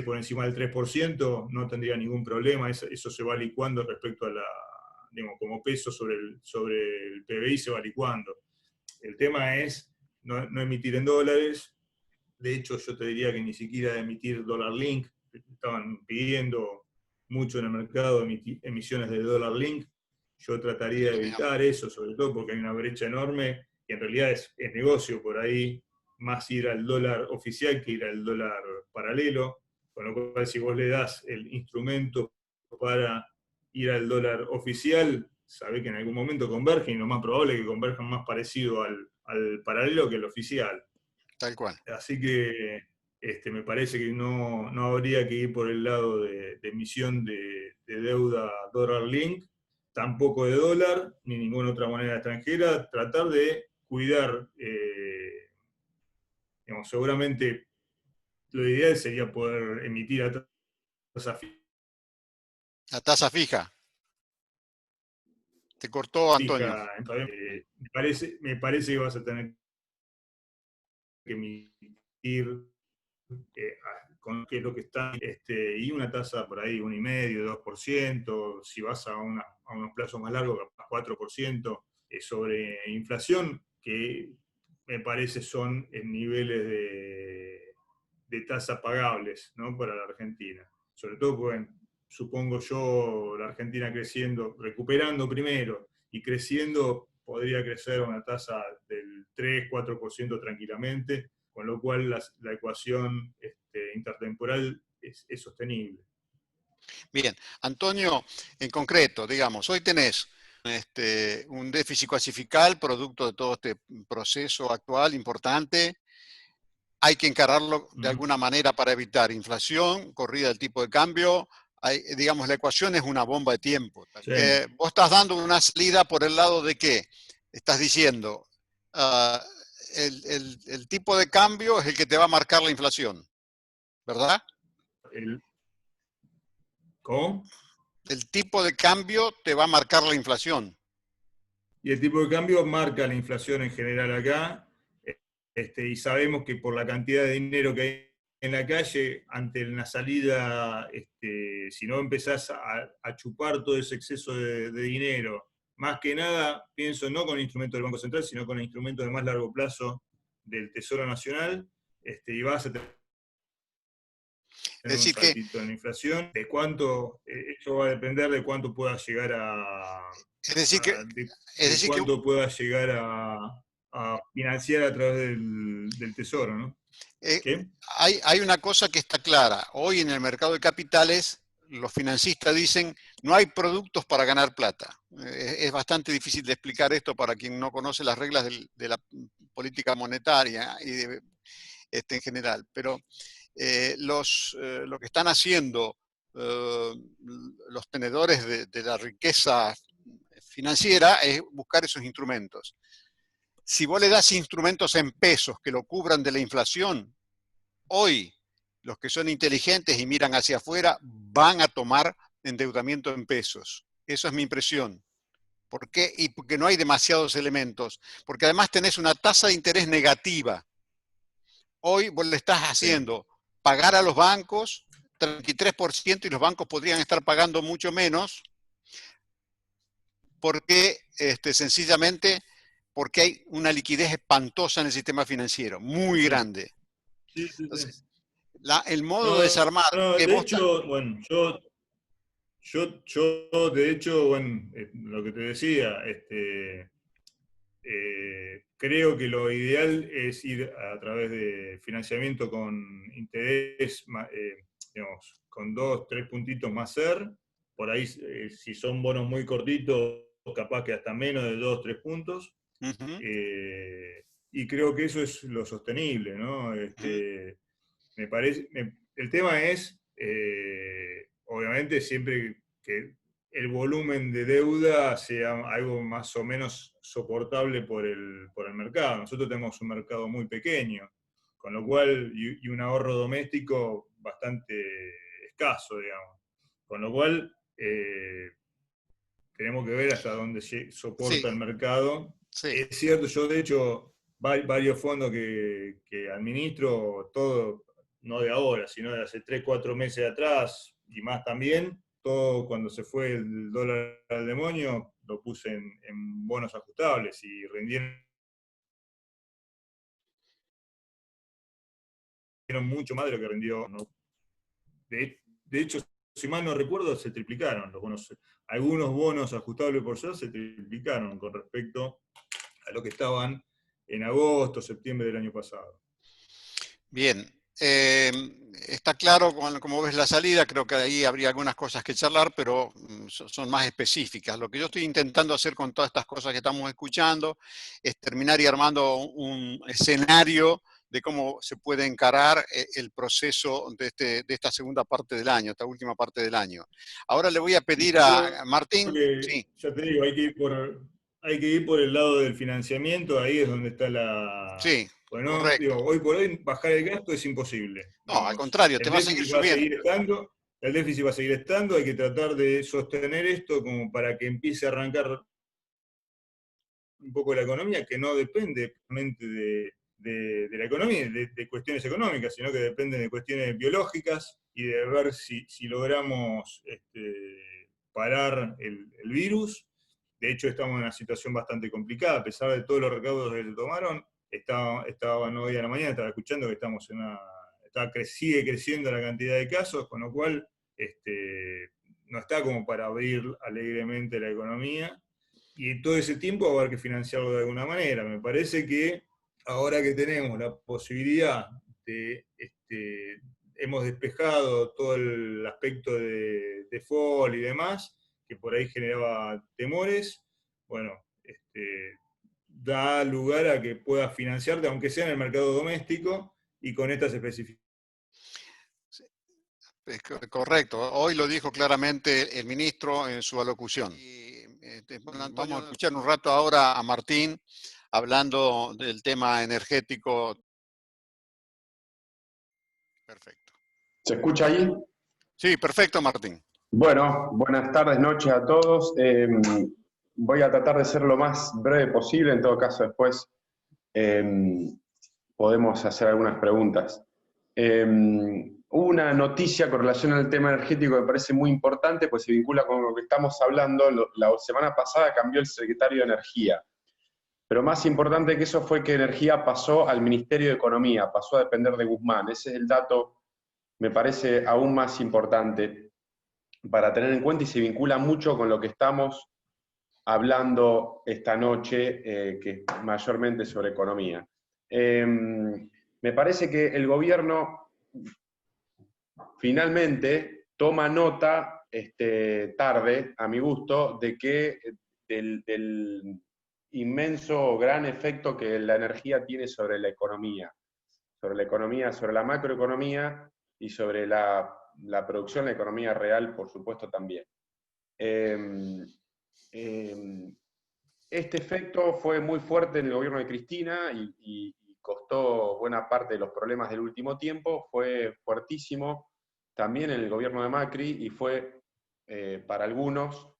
por encima del 3%, no tendría ningún problema, eso se va licuando respecto a digamos, como peso sobre el PBI se va licuando. El tema es no emitir en dólares. De hecho, yo te diría que ni siquiera emitir dólar link. Estaban pidiendo mucho en el mercado emisiones de dólar link. Yo trataría de evitar eso, sobre todo porque hay una brecha enorme y en realidad es negocio por ahí, más ir al dólar oficial que ir al dólar paralelo. Con lo cual, si vos le das el instrumento para ir al dólar oficial, sabés que en algún momento convergen, y lo más probable es que converjan más parecido al paralelo que al oficial. Tal cual. Así que me parece que no habría que ir por el lado de emisión de deuda dólar link, tampoco de dólar, ni ninguna otra moneda extranjera. Tratar de cuidar, digamos, seguramente lo ideal sería poder emitir a tasa La tasa fija. Te cortó, Antonio. fija. Me parece que vas a tener que emitir con qué es lo que está, y una tasa por ahí, 1,5%, 2%, si vas a unos plazos más largos, capaz 4%, sobre inflación, que me parece son en niveles de tasa pagables, ¿no?, para la Argentina. Sobre todo porque, supongo yo, la Argentina creciendo, recuperando primero y creciendo, podría crecer a una tasa del 3-4% tranquilamente, con lo cual la ecuación intertemporal es sostenible. Bien, Antonio, en concreto, digamos, hoy tenés un déficit coacifical producto de todo este proceso actual importante. Hay que encararlo de alguna manera para evitar inflación, corrida del tipo de cambio. Digamos, la ecuación es una bomba de tiempo. Sí. Vos estás dando una salida por el lado de qué. Estás diciendo, el tipo de cambio es el que te va a marcar la inflación, ¿verdad? ¿Cómo? El tipo de cambio te va a marcar la inflación. Y el tipo de cambio marca la inflación en general acá, y sabemos que por la cantidad de dinero que hay en la calle, ante una salida, si no empezás a chupar todo ese exceso de dinero, más que nada, pienso no con instrumentos del Banco Central, sino con instrumentos de más largo plazo del Tesoro Nacional, y vas a tener Es un decir que, saltito en la inflación, de cuánto, eso va a depender de cuánto pueda llegar es decir que, de cuánto pueda llegar a financiar a través del Tesoro, ¿no? ¿Qué? hay una cosa que está clara. Hoy en el mercado de capitales, los financistas dicen, no hay productos para ganar plata. Es bastante difícil de explicar esto para quien no conoce las reglas de la política monetaria y en general. Pero lo que están haciendo los tenedores de la riqueza financiera es buscar esos instrumentos. Si vos le das instrumentos en pesos que lo cubran de la inflación, hoy los que son inteligentes y miran hacia afuera van a tomar endeudamiento en pesos. Eso es mi impresión. ¿Por qué? Y porque no hay demasiados elementos. Porque además tenés una tasa de interés negativa. Hoy vos le estás haciendo pagar a los bancos 33% y los bancos podrían estar pagando mucho menos porque sencillamente porque hay una liquidez espantosa en el sistema financiero, muy grande. Sí. Entonces, el modo de desarmar que de vos... hecho, bueno, yo de hecho, bueno, lo que te decía, creo que lo ideal es ir a través de financiamiento con interés, digamos, con 2-3 puntitos más ser. Por ahí, si son bonos muy cortitos, capaz que hasta menos de 2-3 puntos. Y creo que eso es lo sostenible, ¿no? Me parece, el tema es, obviamente, siempre que el volumen de deuda sea algo más o menos soportable por el mercado. Nosotros tenemos un mercado muy pequeño, con lo cual, y un ahorro doméstico bastante escaso, digamos. Con lo cual, tenemos que ver hasta dónde soporta el mercado. Sí. Es cierto, yo de hecho, varios fondos que administro, todo, no de ahora, sino de hace 3, 4 meses atrás, y más también, todo cuando se fue el dólar al demonio, lo puse en bonos ajustables y rindieron mucho más de lo que rindió, ¿no? De hecho, si mal no recuerdo, se triplicaron los bonos. Algunos bonos ajustables por ser se triplicaron con respecto a lo que estaban en agosto, septiembre del año pasado. Bien, está claro como ves la salida, creo que ahí habría algunas cosas que charlar, pero son más específicas. Lo que yo estoy intentando hacer con todas estas cosas que estamos escuchando es terminar y armando un escenario de cómo se puede encarar el proceso de esta segunda parte del año, esta última parte del año. Ahora le voy a pedir a Martín. Sí. Ya te digo, hay que ir por el lado del financiamiento, ahí es donde está la... Sí, bueno, correcto. digo, hoy por hoy bajar el gasto es imposible. No, Digamos, al contrario, te va a seguir subiendo. El déficit va a seguir estando, hay que tratar de sostener esto como para que empiece a arrancar un poco la economía, que no depende realmente de la economía, de cuestiones económicas, sino que depende de cuestiones biológicas y de ver si logramos parar el virus. De hecho, estamos en una situación bastante complicada, a pesar de todos los recaudos que se tomaron. Estaban hoy a la mañana, estaba escuchando que estamos en sigue creciendo la cantidad de casos, con lo cual no está como para abrir alegremente la economía. Y en todo ese tiempo va a haber que financiarlo de alguna manera. Me parece que ahora que tenemos la posibilidad de, hemos despejado todo el aspecto de default y demás, que por ahí generaba temores, bueno, da lugar a que puedas financiarte, aunque sea en el mercado doméstico, y con estas especificaciones. Correcto, hoy lo dijo claramente el ministro en su alocución. Vamos a escuchar un rato ahora a Martín hablando del tema energético. Perfecto. ¿Se escucha ahí? Sí, perfecto, Martín. Bueno, buenas tardes, noches a todos. Voy a tratar de ser lo más breve posible, en todo caso después podemos hacer algunas preguntas. Una noticia con relación al tema energético que me parece muy importante, pues se vincula con lo que estamos hablando. La semana pasada cambió el secretario de Energía, pero más importante que eso fue que Energía pasó al Ministerio de Economía, pasó a depender de Guzmán. Ese es el dato, me parece aún más importante para tener en cuenta y se vincula mucho con lo que estamos hablando esta noche, que es mayormente sobre economía. Me parece que el gobierno finalmente toma nota, tarde, a mi gusto, de que del inmenso, gran efecto que la energía tiene sobre la economía, sobre la macroeconomía y sobre la producción, la economía real, por supuesto, también. Este efecto fue muy fuerte en el gobierno de Cristina y costó buena parte de los problemas del último tiempo, fue fuertísimo también en el gobierno de Macri y fue para algunos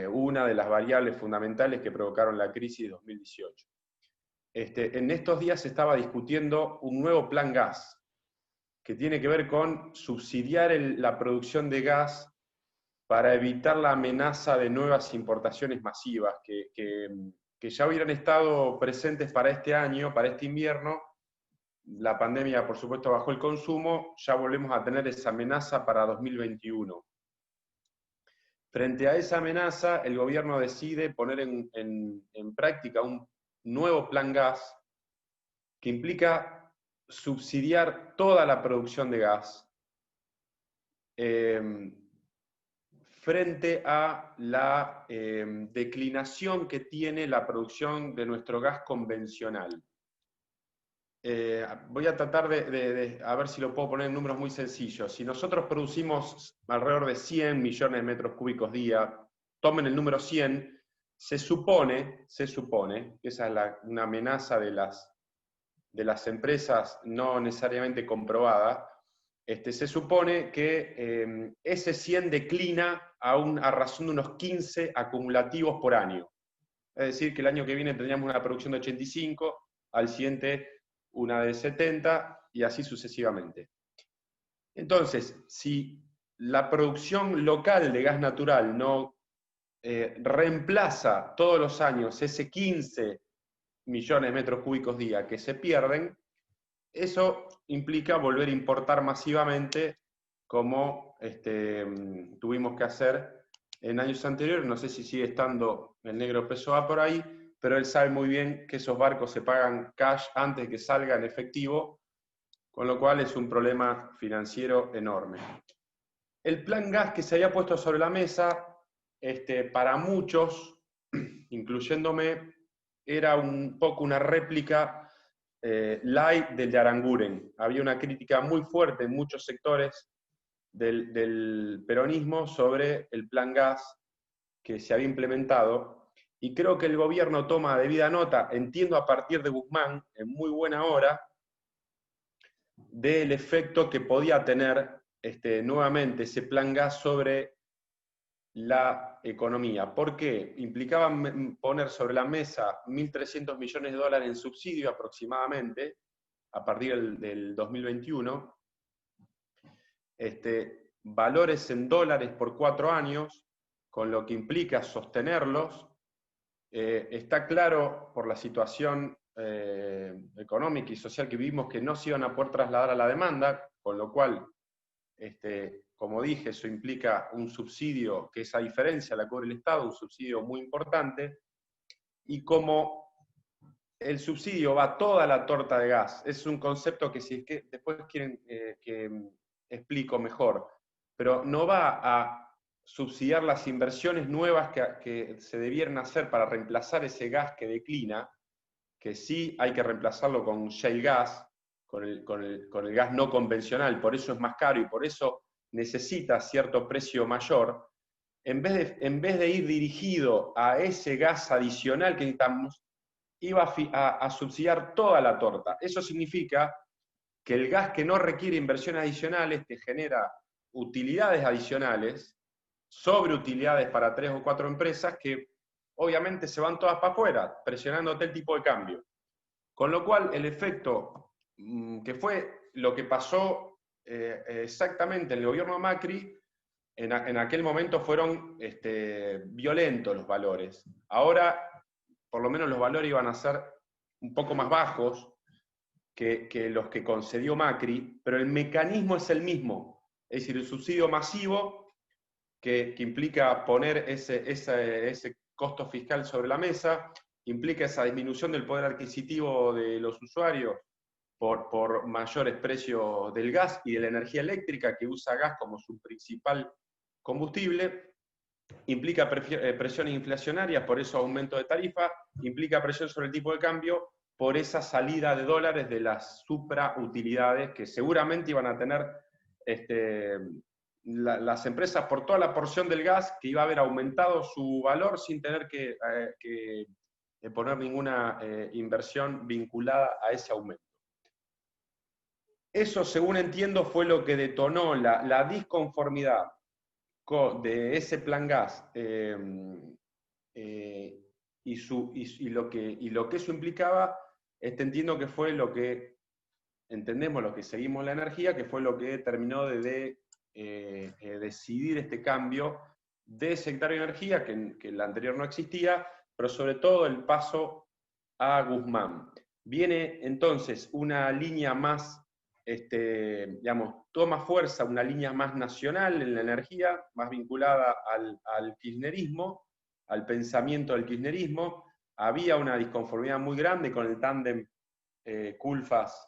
una de las variables fundamentales que provocaron la crisis de 2018. En estos días se estaba discutiendo un nuevo plan gas, que tiene que ver con subsidiar la producción de gas para evitar la amenaza de nuevas importaciones masivas que ya hubieran estado presentes para este año, para este invierno. La pandemia, por supuesto, bajó el consumo, ya volvemos a tener esa amenaza para 2021. Frente a esa amenaza, el gobierno decide poner en práctica un nuevo plan gas que implica subsidiar toda la producción de gas frente a la declinación que tiene la producción de nuestro gas convencional. voy a tratar de a ver si lo puedo poner en números muy sencillos. Si nosotros producimos alrededor de 100 millones de metros cúbicos día, tomen el número 100, se supone, que esa es una amenaza de las empresas no necesariamente comprobada, se supone que ese 100 declina a razón de unos 15 acumulativos por año. Es decir, que el año que viene tendríamos una producción de 85, al siguiente una de 70, y así sucesivamente. Entonces, si la producción local de gas natural no reemplaza todos los años ese 15 millones de metros cúbicos día que se pierden, eso implica volver a importar masivamente, como tuvimos que hacer en años anteriores. No sé si sigue estando el negro Peso A por ahí, pero él sabe muy bien que esos barcos se pagan cash antes de que salga en efectivo, con lo cual es un problema financiero enorme. El plan gas que se había puesto sobre la mesa, para muchos, incluyéndome, era un poco una réplica light del de Aranguren. Había una crítica muy fuerte en muchos sectores del peronismo sobre el plan gas que se había implementado, y creo que el gobierno toma debida nota, entiendo a partir de Guzmán, en muy buena hora, del efecto que podía tener nuevamente ese plan gas sobre la economía. ¿Por qué? Implicaba poner sobre la mesa 1.300 millones de dólares en subsidio aproximadamente, a partir del 2021, valores en dólares por 4 años, con lo que implica sostenerlos. Está claro por la situación económica y social que vivimos que no se iban a poder trasladar a la demanda, con lo cual, como dije, eso implica un subsidio que esa diferencia la cubre el Estado, un subsidio muy importante, y como el subsidio va toda la torta de gas, es un concepto que si es que después quieren que explico mejor, pero no va a subsidiar las inversiones nuevas que se debieran hacer para reemplazar ese gas que declina, que sí hay que reemplazarlo con shale gas, con el gas no convencional, por eso es más caro y por eso necesita cierto precio mayor. En vez de ir dirigido a ese gas adicional que necesitamos, iba a subsidiar toda la torta. Eso significa que el gas que no requiere inversiones adicionales te genera utilidades adicionales, sobreutilidades para 3 o 4 empresas que obviamente se van todas para afuera, presionándote el tipo de cambio. Con lo cual, el efecto que fue lo que pasó exactamente en el gobierno de Macri, en aquel momento fueron violentos los valores. Ahora, por lo menos los valores iban a ser un poco más bajos que los que concedió Macri, pero el mecanismo es el mismo. Es decir, el subsidio masivo que implica poner ese costo fiscal sobre la mesa, implica esa disminución del poder adquisitivo de los usuarios por mayores precios del gas y de la energía eléctrica, que usa gas como su principal combustible, implica presiones inflacionarias, por eso aumento de tarifa, implica presión sobre el tipo de cambio, por esa salida de dólares de las suprautilidades que seguramente iban a tener las empresas por toda la porción del gas, que iba a haber aumentado su valor sin tener que poner ninguna inversión vinculada a ese aumento. Eso, según entiendo, fue lo que detonó la disconformidad de ese plan gas y lo que eso implicaba. Entiendo que fue lo que entendemos, los que seguimos la energía, que fue lo que terminó de decidir este cambio de secretario de Energía, que el anterior no existía, pero sobre todo el paso a Guzmán. Viene entonces una línea más, digamos, toma fuerza una línea más nacional en la energía, más vinculada al kirchnerismo, al pensamiento del kirchnerismo. Había una disconformidad muy grande con el tándem Culfas,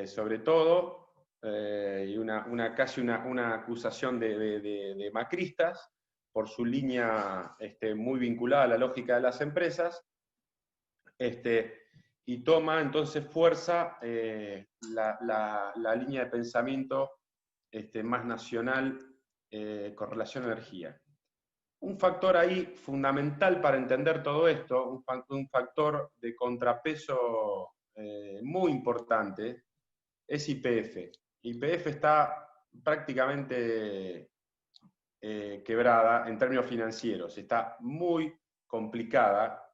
sobre todo, y casi una acusación de macristas por su línea muy vinculada a la lógica de las empresas. y toma entonces fuerza la línea de pensamiento más nacional con relación a energía. Un factor ahí fundamental para entender todo esto, un factor de contrapeso muy importante, es YPF. YPF está prácticamente quebrada en términos financieros, está muy complicada,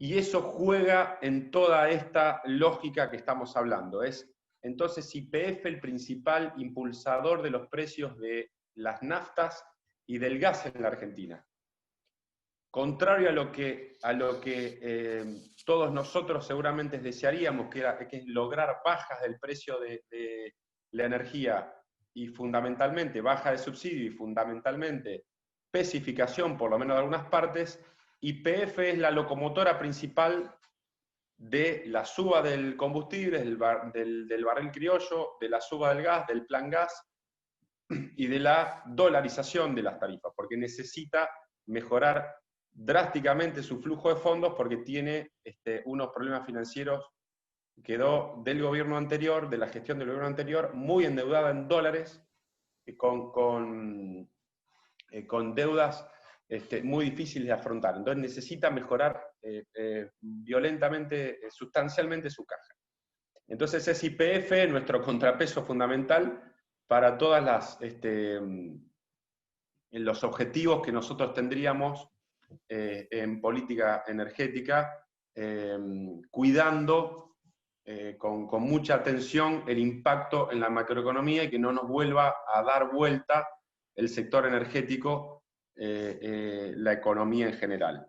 y eso juega en toda esta lógica que estamos hablando. Es entonces YPF el principal impulsador de los precios de las naftas y del gas en la Argentina. Contrario a lo que todos nosotros seguramente desearíamos, que es lograr bajas del precio de la energía, y fundamentalmente baja de subsidio y fundamentalmente especificación, por lo menos de algunas partes, YPF es la locomotora principal de la suba del combustible, del barril criollo, de la suba del gas, del plan gas, y de la dolarización de las tarifas, porque necesita mejorar drásticamente su flujo de fondos, porque tiene unos problemas financieros. Quedó del gobierno anterior, de la gestión del gobierno anterior, muy endeudada en dólares, con deudas muy difíciles de afrontar. Entonces necesita mejorar violentamente, sustancialmente su caja. Entonces es YPF nuestro contrapeso fundamental para todas los objetivos que nosotros tendríamos en política energética, cuidando con mucha atención el impacto en la macroeconomía y que no nos vuelva a dar vuelta el sector energético, la economía en general.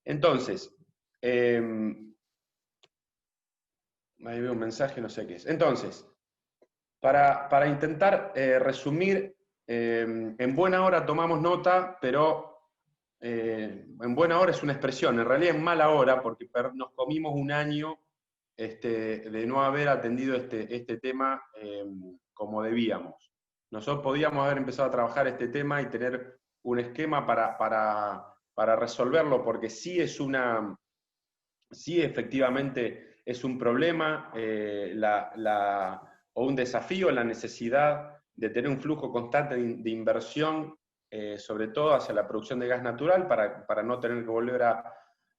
Entonces, ahí veo un mensaje, no sé qué es. Entonces, para intentar resumir, en buena hora tomamos nota, pero en buena hora es una expresión, en realidad en mala hora, porque nos comimos un año de no haber atendido este tema como debíamos. Nosotros podíamos haber empezado a trabajar este tema y tener un esquema para resolverlo, porque sí efectivamente es un problema o un desafío, la necesidad de tener un flujo constante de inversión, sobre todo hacia la producción de gas natural, para no tener que volver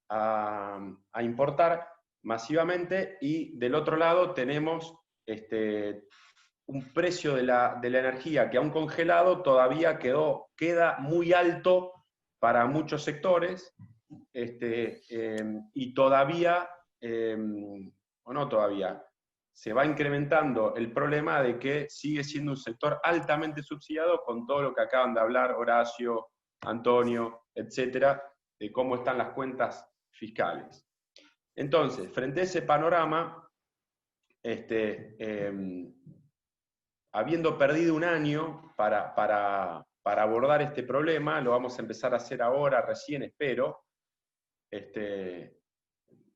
a importar masivamente, y del otro lado tenemos un precio de la energía que aún congelado todavía queda muy alto para muchos sectores, y todavía, o no todavía, se va incrementando el problema de que sigue siendo un sector altamente subsidiado, con todo lo que acaban de hablar Horacio, Antonio, etcétera, de cómo están las cuentas fiscales. Entonces, frente a ese panorama, habiendo perdido un año para abordar este problema, lo vamos a empezar a hacer ahora, recién espero,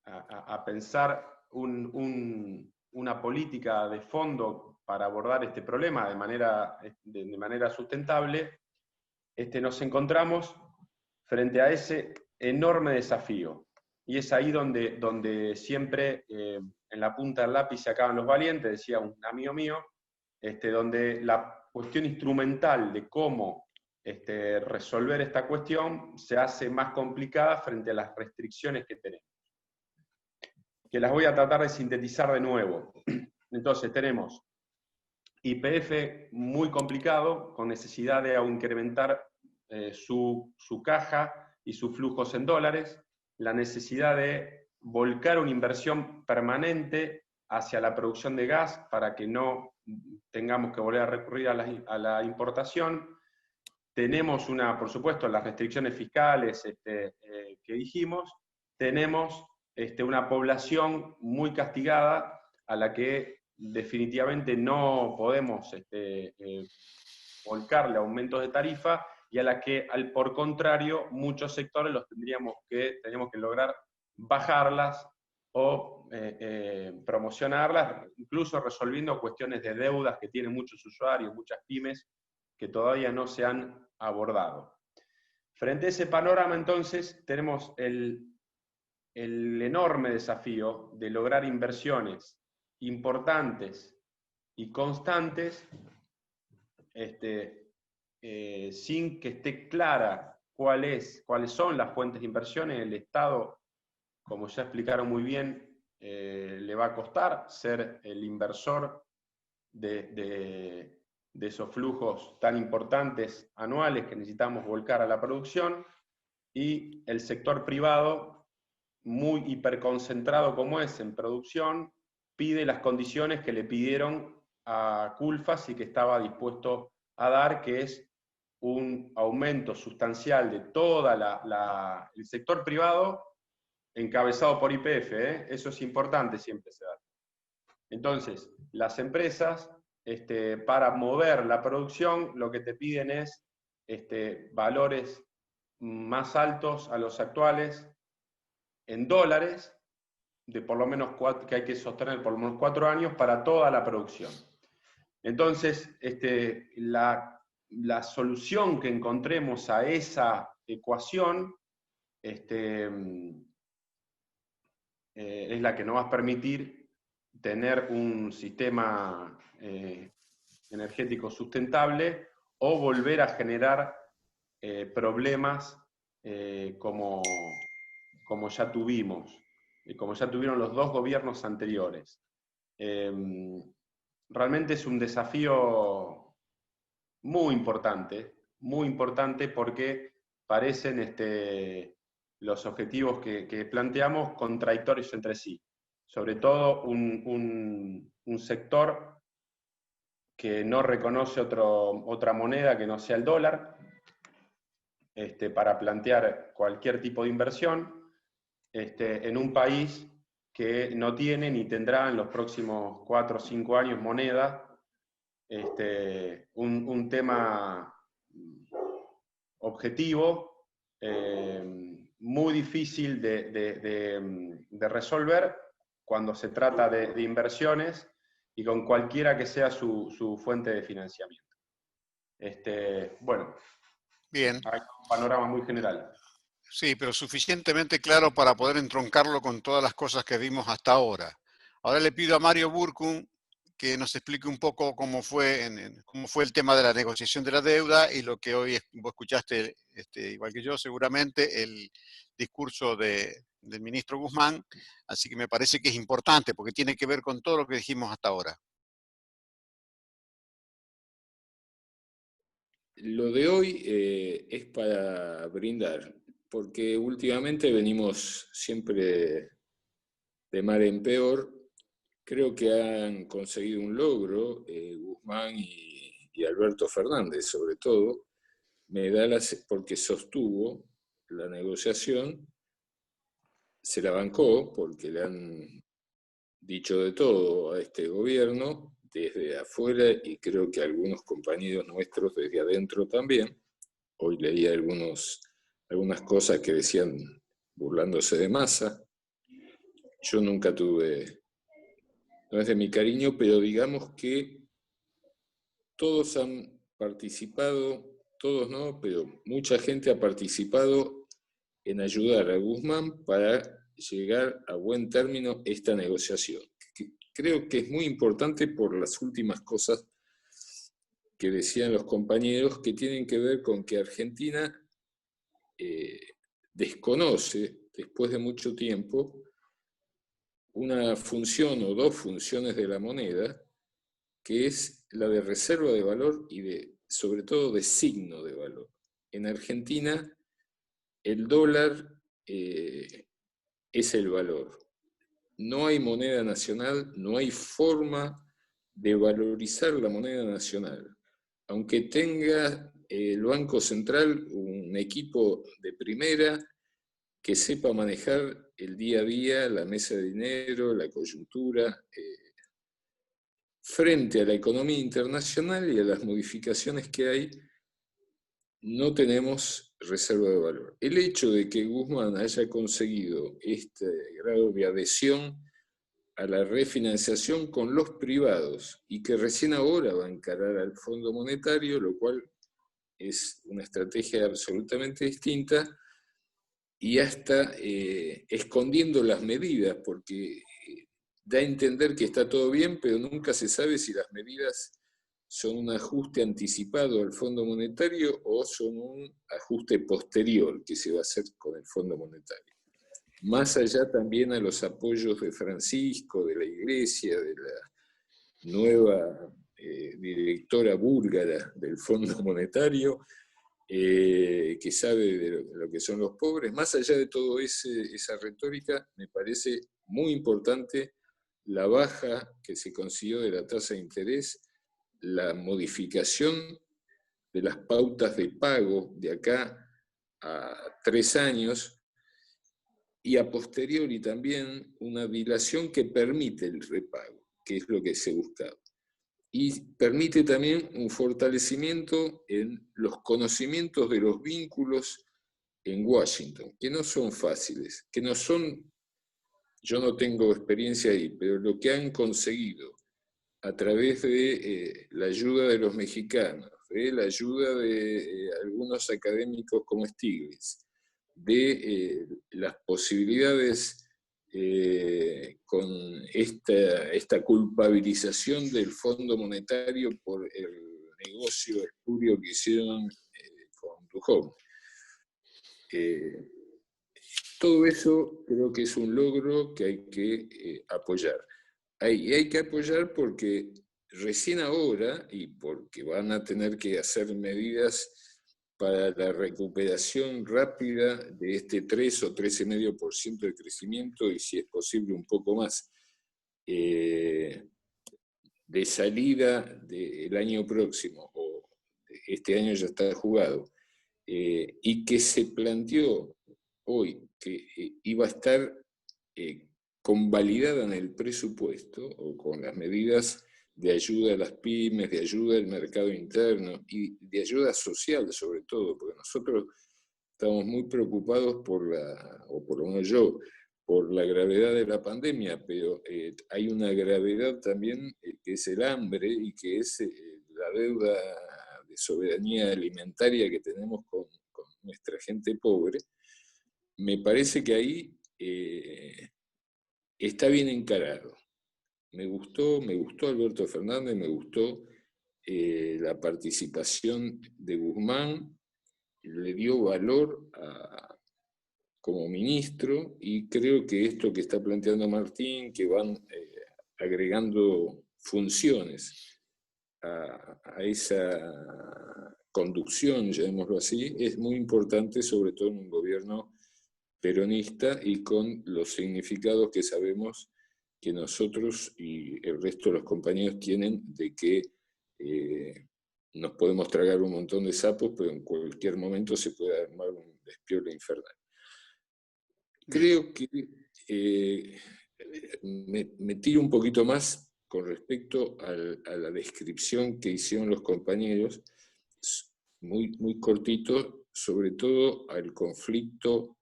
a pensar una política de fondo para abordar este problema de manera sustentable. Nos encontramos frente a ese enorme desafío. Y es ahí donde siempre en la punta del lápiz se acaban los valientes, decía un amigo mío, donde la cuestión instrumental de cómo resolver esta cuestión se hace más complicada frente a las restricciones que tenemos, que las voy a tratar de sintetizar de nuevo. Entonces tenemos YPF muy complicado, con necesidad de incrementar su caja y sus flujos en dólares, la necesidad de volcar una inversión permanente hacia la producción de gas para que no tengamos que volver a recurrir a la importación. Tenemos por supuesto, las restricciones fiscales que dijimos. Tenemos una población muy castigada, a la que definitivamente no podemos volcarle aumentos de tarifa, y a la que, por contrario, muchos sectores tenemos que lograr bajarlas o promocionarlas, incluso resolviendo cuestiones de deudas que tienen muchos usuarios, muchas pymes, que todavía no se han abordado. Frente a ese panorama, entonces, tenemos el enorme desafío de lograr inversiones importantes y constantes sin que esté clara cuáles son las fuentes de inversiones. El Estado, como ya explicaron muy bien, le va a costar ser el inversor de esos flujos tan importantes anuales que necesitamos volcar a la producción, y el sector privado, muy hiperconcentrado como es en producción, pide las condiciones que le pidieron a Culfas y que estaba dispuesto a dar, que es un aumento sustancial de todo el sector privado encabezado por YPF, eso es importante siempre se da. Entonces, las empresas, para mover la producción, lo que te piden es valores más altos a los actuales en dólares, de por lo menos que hay que sostener por lo menos 4 años para toda la producción. Entonces, la solución que encontremos a esa ecuación es la que nos va a permitir tener un sistema energético sustentable o volver a generar problemas como ya tuvimos, como ya tuvieron los 2 gobiernos anteriores. Realmente es un desafío muy importante porque parecen los objetivos que planteamos contradictorios entre sí. Sobre todo un sector que no reconoce otra moneda que no sea el dólar, para plantear cualquier tipo de inversión, en un país que no tiene ni tendrá en los próximos 4 o 5 años moneda, un tema objetivo, muy difícil de resolver cuando se trata de inversiones y con cualquiera que sea su fuente de financiamiento. Bueno, Bien. hay un panorama muy general. Sí, pero suficientemente claro para poder entroncarlo con todas las cosas que vimos hasta ahora. Ahora le pido a Mario Burkun que nos explique un poco cómo fue el tema de la negociación de la deuda y lo que hoy vos escuchaste, igual que yo seguramente, el discurso del ministro Guzmán. Así que me parece que es importante porque tiene que ver con todo lo que dijimos hasta ahora. Lo de hoy es para brindar, porque últimamente venimos siempre de mal en peor. Creo que han conseguido un logro, Guzmán y Alberto Fernández sobre todo, porque sostuvo la negociación, se la bancó porque le han dicho de todo a este gobierno desde afuera y creo que algunos compañeros nuestros desde adentro también. Hoy leía algunas cosas que decían burlándose de Massa. Yo nunca tuve, no es de mi cariño, pero digamos que todos han participado, todos no, pero mucha gente ha participado en ayudar a Guzmán para llegar a buen término esta negociación. Creo que es muy importante por las últimas cosas que decían los compañeros, que tienen que ver con que Argentina desconoce, después de mucho tiempo, una función o 2 funciones de la moneda, que es la de reserva de valor y sobre todo de signo de valor. En Argentina, el dólar es el valor. No hay moneda nacional, no hay forma de valorizar la moneda nacional. Aunque tenga el Banco Central un equipo de primera que sepa manejar el día a día, la mesa de dinero, la coyuntura, frente a la economía internacional y a las modificaciones que hay, no tenemos reserva de valor. El hecho de que Guzmán haya conseguido este grado de adhesión a la refinanciación con los privados y que recién ahora va a encarar al Fondo Monetario, lo cual es una estrategia absolutamente distinta, y hasta escondiendo las medidas, porque da a entender que está todo bien, pero nunca se sabe si las medidas son un ajuste anticipado al Fondo Monetario o son un ajuste posterior que se va a hacer con el Fondo Monetario. Más allá también a los apoyos de Francisco, de la Iglesia, de la nueva directora búlgara del Fondo Monetario, que sabe de lo que son los pobres. Más allá de todo esa retórica, me parece muy importante la baja que se consiguió de la tasa de interés, la modificación de las pautas de pago de acá a 3 años, y a posteriori también una dilación que permite el repago, que es lo que se buscaba. Y permite también un fortalecimiento en los conocimientos de los vínculos en Washington, que no son fáciles, que no son, yo no tengo experiencia ahí, pero lo que han conseguido a través de la ayuda de los mexicanos, de la ayuda de algunos académicos como Stiglitz, de las posibilidades con esta culpabilización del Fondo Monetario por el negocio espurio que hicieron con Dujovne. Todo eso creo que es un logro que hay que apoyar. Hay que apoyar porque recién ahora, y porque van a tener que hacer medidas para la recuperación rápida de este 3 o 3,5% de crecimiento, y si es posible un poco más, de salida del año próximo, o este año ya está jugado, y que se planteó hoy que iba a estar convalidada en el presupuesto, o con las medidas de ayuda a las pymes, de ayuda al mercado interno y de ayuda social sobre todo, porque nosotros estamos muy preocupados o por lo menos yo, por la gravedad de la pandemia, pero hay una gravedad también que es el hambre y que es la deuda de soberanía alimentaria que tenemos con nuestra gente pobre. Me parece que ahí está bien encarado. Me gustó Alberto Fernández, me gustó la participación de Guzmán, le dio valor como ministro, y creo que esto que está planteando Martín, que van agregando funciones a esa conducción, llamémoslo así, es muy importante, sobre todo en un gobierno peronista y con los significados que sabemos que nosotros y el resto de los compañeros tienen, de que nos podemos tragar un montón de sapos, pero en cualquier momento se puede armar un despiole infernal. Creo que me tiro un poquito más con respecto a la descripción que hicieron los compañeros, muy, muy cortito, sobre todo al conflicto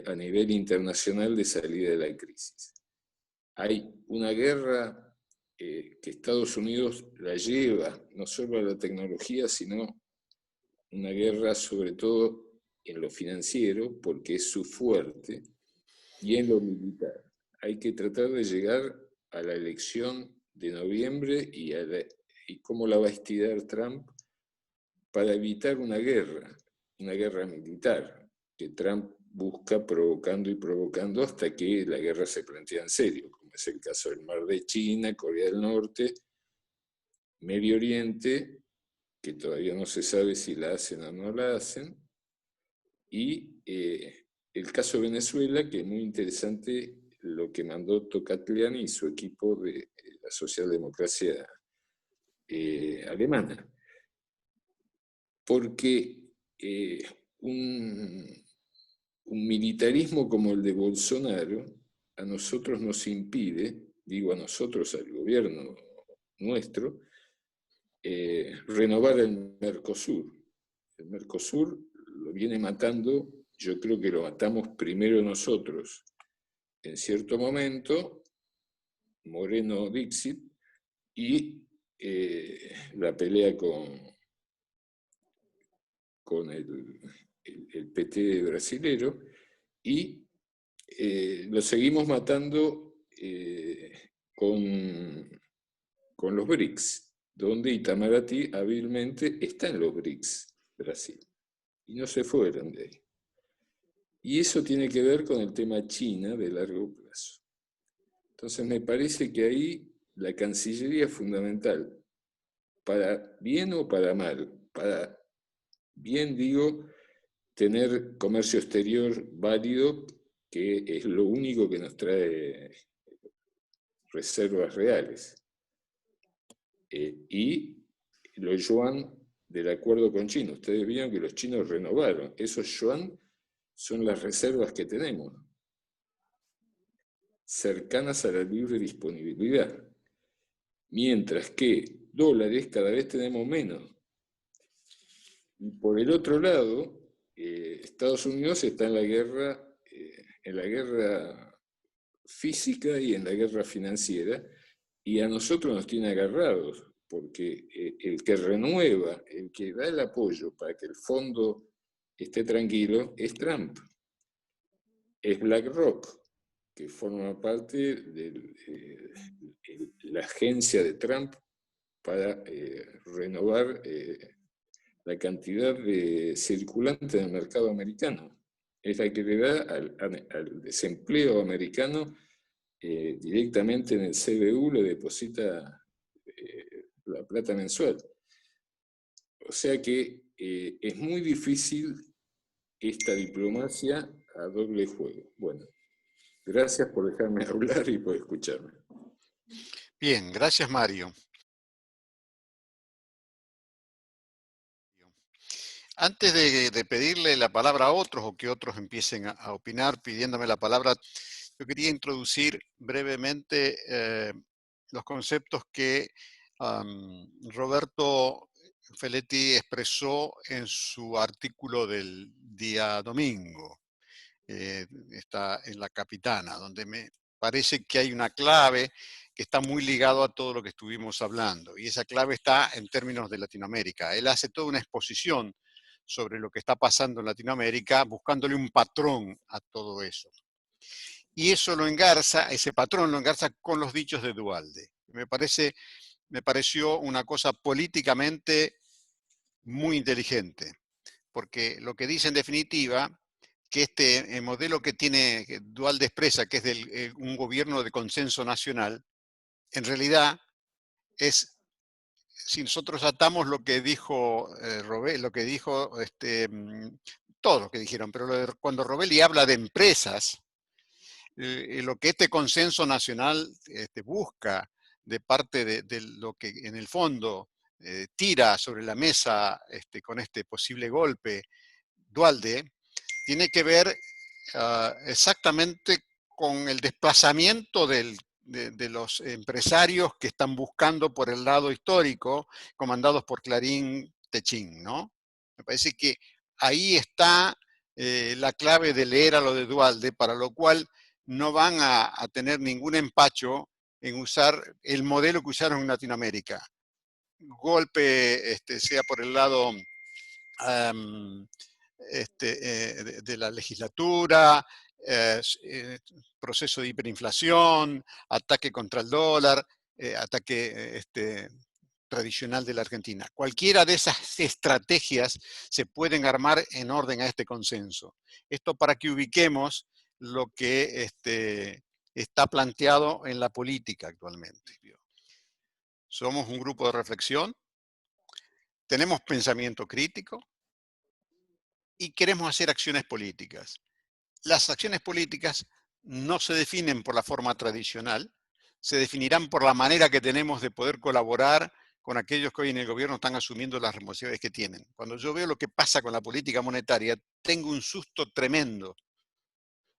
a nivel internacional de salida de la crisis. Hay una guerra que Estados Unidos la lleva no solo a la tecnología, sino una guerra sobre todo en lo financiero, porque es su fuerte, y en lo militar. Hay que tratar de llegar a la elección de noviembre y cómo la va a estirar Trump para evitar una guerra militar, que Trump busca provocando y provocando hasta que la guerra se plantea en serio, como es el caso del Mar de China, Corea del Norte, Medio Oriente, que todavía no se sabe si la hacen o no la hacen, y el caso de Venezuela, que es muy interesante lo que mandó Tocatliani y su equipo de la socialdemocracia alemana. Porque un militarismo como el de Bolsonaro a nosotros nos impide, digo a nosotros, al gobierno nuestro, renovar el Mercosur. El Mercosur lo viene matando, yo creo que lo matamos primero nosotros. En cierto momento, Moreno Dixit, y la pelea con el PT brasilero, Y lo seguimos matando con los BRICS, donde Itamaraty hábilmente está en los BRICS, Brasil, y no se fueron de ahí. Y eso tiene que ver con el tema China de largo plazo. Entonces me parece que ahí la Cancillería es fundamental, para bien o para mal. Para bien digo, tener comercio exterior válido, que es lo único que nos trae reservas reales. Y los yuan del acuerdo con China. Ustedes vieron que los chinos renovaron. Esos yuan son las reservas que tenemos, cercanas a la libre disponibilidad. Mientras que dólares cada vez tenemos menos. Y por el otro lado, Estados Unidos está en la guerra física y en la guerra financiera, y a nosotros nos tiene agarrados, porque el que renueva, el que da el apoyo para que el fondo esté tranquilo, es Trump. Es BlackRock, que forma parte de la agencia de Trump para renovar la cantidad de circulantes en el mercado americano. Es la que le da al desempleo americano directamente en el CBU, le deposita la plata mensual. O sea que es muy difícil esta diplomacia a doble juego. Bueno, gracias por dejarme hablar y por escucharme. Bien, gracias Mario. Antes de pedirle la palabra a otros o que otros empiecen a opinar pidiéndome la palabra, yo quería introducir brevemente los conceptos que Roberto Feletti expresó en su artículo del día domingo. Está en La Capitana, donde me parece que hay una clave que está muy ligado a todo lo que estuvimos hablando, y esa clave está en términos de Latinoamérica. Él hace toda una exposición sobre lo que está pasando en Latinoamérica, buscándole un patrón a todo eso. Y eso lo engarza, ese patrón lo engarza con los dichos de Duhalde. Me pareció una cosa políticamente muy inteligente, porque lo que dice en definitiva, que este modelo que tiene que Duhalde expresa, que es un gobierno de consenso nacional, en realidad es, si nosotros atamos lo que dijo Robel, lo que dijo todos los que dijeron, pero cuando Robelli habla de empresas, lo que este consenso nacional busca de parte de lo que en el fondo tira sobre la mesa con este posible golpe Duhalde, tiene que ver exactamente con el desplazamiento de los empresarios que están buscando por el lado histórico, comandados por Clarín Techín, ¿no? Me parece que ahí está la clave de leer a lo de Duhalde, para lo cual no van a tener ningún empacho en usar el modelo que usaron en Latinoamérica. Golpe, sea por el lado de la legislatura, proceso de hiperinflación, ataque contra el dólar, ataque tradicional de la Argentina. Cualquiera de esas estrategias se pueden armar en orden a este consenso. Esto para que ubiquemos lo que está planteado en la política actualmente. Somos un grupo de reflexión, tenemos pensamiento crítico y queremos hacer acciones políticas. Las acciones políticas no se definen por la forma tradicional, se definirán por la manera que tenemos de poder colaborar con aquellos que hoy en el gobierno están asumiendo las responsabilidades que tienen. Cuando yo veo lo que pasa con la política monetaria, tengo un susto tremendo.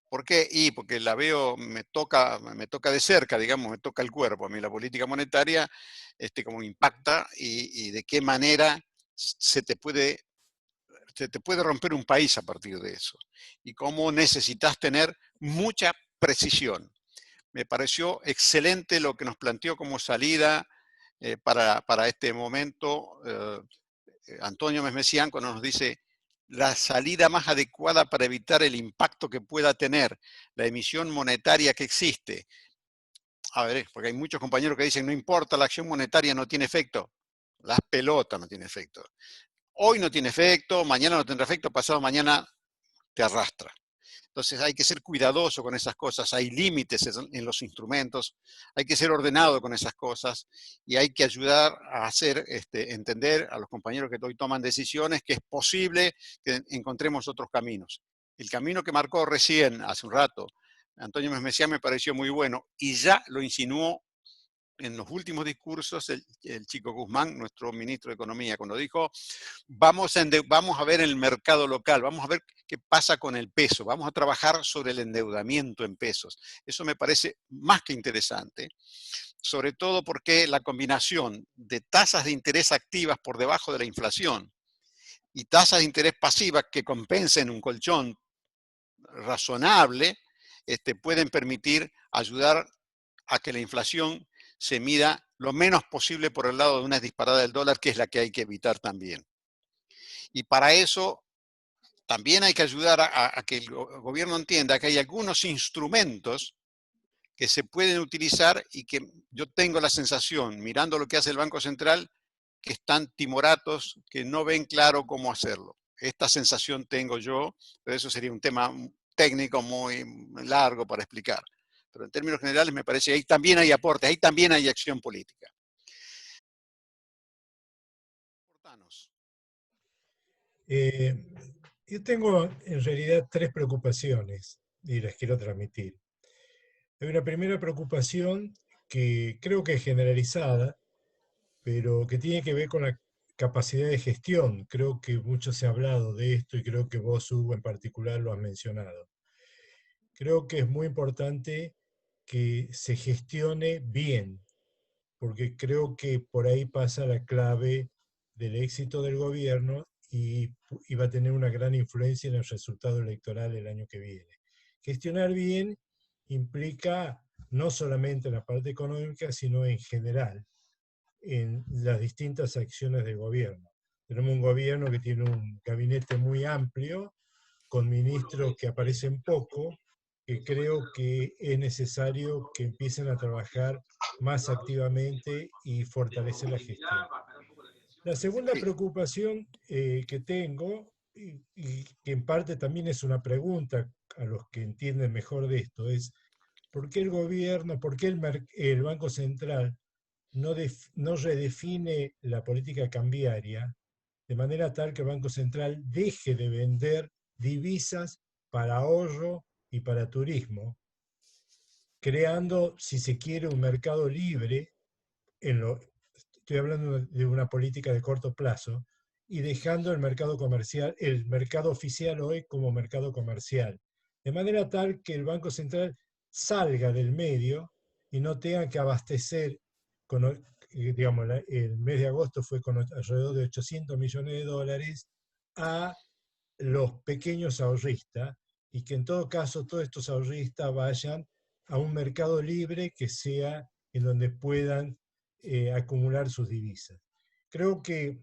¿Por qué? Y porque la veo, me toca de cerca, digamos, me toca el cuerpo. A mí la política monetaria, como impacta y de qué manera se te puede romper un país a partir de eso. Y cómo necesitas tener mucha precisión. Me pareció excelente lo que nos planteó como salida para este momento Antonio Mesmesián, cuando nos dice, la salida más adecuada para evitar el impacto que pueda tener la emisión monetaria que existe. A ver, porque hay muchos compañeros que dicen, no importa, la acción monetaria no tiene efecto. Las pelotas no tiene efecto. Hoy no tiene efecto, mañana no tendrá efecto, pasado mañana te arrastra. Entonces hay que ser cuidadoso con esas cosas, hay límites en los instrumentos, hay que ser ordenado con esas cosas y hay que ayudar a hacer entender a los compañeros que hoy toman decisiones que es posible que encontremos otros caminos. El camino que marcó recién, hace un rato, Antonio Mesmesián me pareció muy bueno y ya lo insinuó en los últimos discursos el Chico Guzmán, nuestro ministro de Economía, cuando dijo, vamos a ver el mercado local, vamos a ver qué pasa con el peso, vamos a trabajar sobre el endeudamiento en pesos. Eso me parece más que interesante, sobre todo porque la combinación de tasas de interés activas por debajo de la inflación y tasas de interés pasivas que compensen un colchón razonable, pueden permitir ayudar a que la inflación se mida lo menos posible por el lado de una disparada del dólar, que es la que hay que evitar también. Y para eso también hay que ayudar a que el gobierno entienda que hay algunos instrumentos que se pueden utilizar y que yo tengo la sensación, mirando lo que hace el Banco Central, que están timoratos, que no ven claro cómo hacerlo. Esta sensación tengo yo, pero eso sería un tema técnico muy largo para explicar. Pero en términos generales me parece que ahí también hay aportes, ahí también hay acción política. Yo tengo en realidad tres preocupaciones y las quiero transmitir. Hay una primera preocupación que creo que es generalizada, pero que tiene que ver con la capacidad de gestión. Creo que mucho se ha hablado de esto y creo que vos, Hugo, en particular lo has mencionado. Creo que es muy importante que se gestione bien, porque creo que por ahí pasa la clave del éxito del gobierno y va a tener una gran influencia en el resultado electoral el año que viene. Gestionar bien implica no solamente en la parte económica, sino en general, en las distintas acciones del gobierno. Tenemos un gobierno que tiene un gabinete muy amplio, con ministros que aparecen poco, que creo que es necesario que empiecen a trabajar más activamente y fortalecer la gestión. La segunda preocupación que tengo, y que en parte también es una pregunta a los que entienden mejor de esto, es ¿por qué el gobierno, por qué el Banco Central no redefine la política cambiaria de manera tal que el Banco Central deje de vender divisas para ahorro y para turismo, creando, si se quiere, un mercado libre, estoy hablando de una política de corto plazo, y dejando el mercado comercial, el mercado oficial hoy como mercado comercial, de manera tal que el Banco Central salga del medio y no tenga que abastecer, digamos, el mes de agosto fue con alrededor de 800 millones de dólares a los pequeños ahorristas, y que en todo caso todos estos ahorristas vayan a un mercado libre que sea en donde puedan acumular sus divisas. Creo que,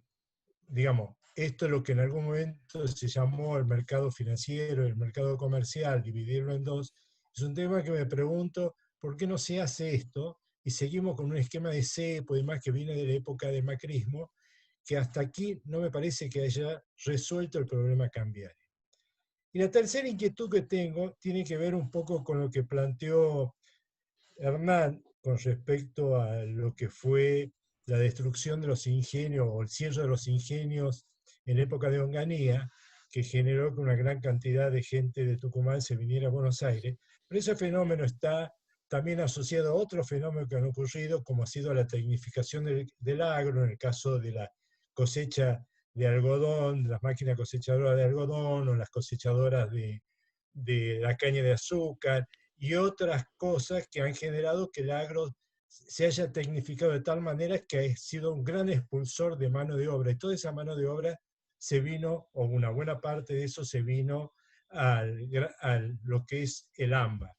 digamos, esto es lo que en algún momento se llamó el mercado financiero, el mercado comercial, dividirlo en dos. Es un tema que me pregunto, ¿por qué no se hace esto? Y seguimos con un esquema de cepo y demás que viene de la época del macrismo, que hasta aquí no me parece que haya resuelto el problema cambiario. Y la tercera inquietud que tengo tiene que ver un poco con lo que planteó Hernán con respecto a lo que fue la destrucción de los ingenios o el cierre de los ingenios en época de Onganía, que generó que una gran cantidad de gente de Tucumán se viniera a Buenos Aires. Pero ese fenómeno está también asociado a otros fenómenos que han ocurrido, como ha sido la tecnificación del agro, en el caso de la cosecha de algodón, de las máquinas cosechadoras de algodón o las cosechadoras de la caña de azúcar, y otras cosas que han generado que el agro se haya tecnificado de tal manera que ha sido un gran expulsor de mano de obra. Y toda esa mano de obra se vino, o una buena parte de eso se vino a lo que es el AMBA.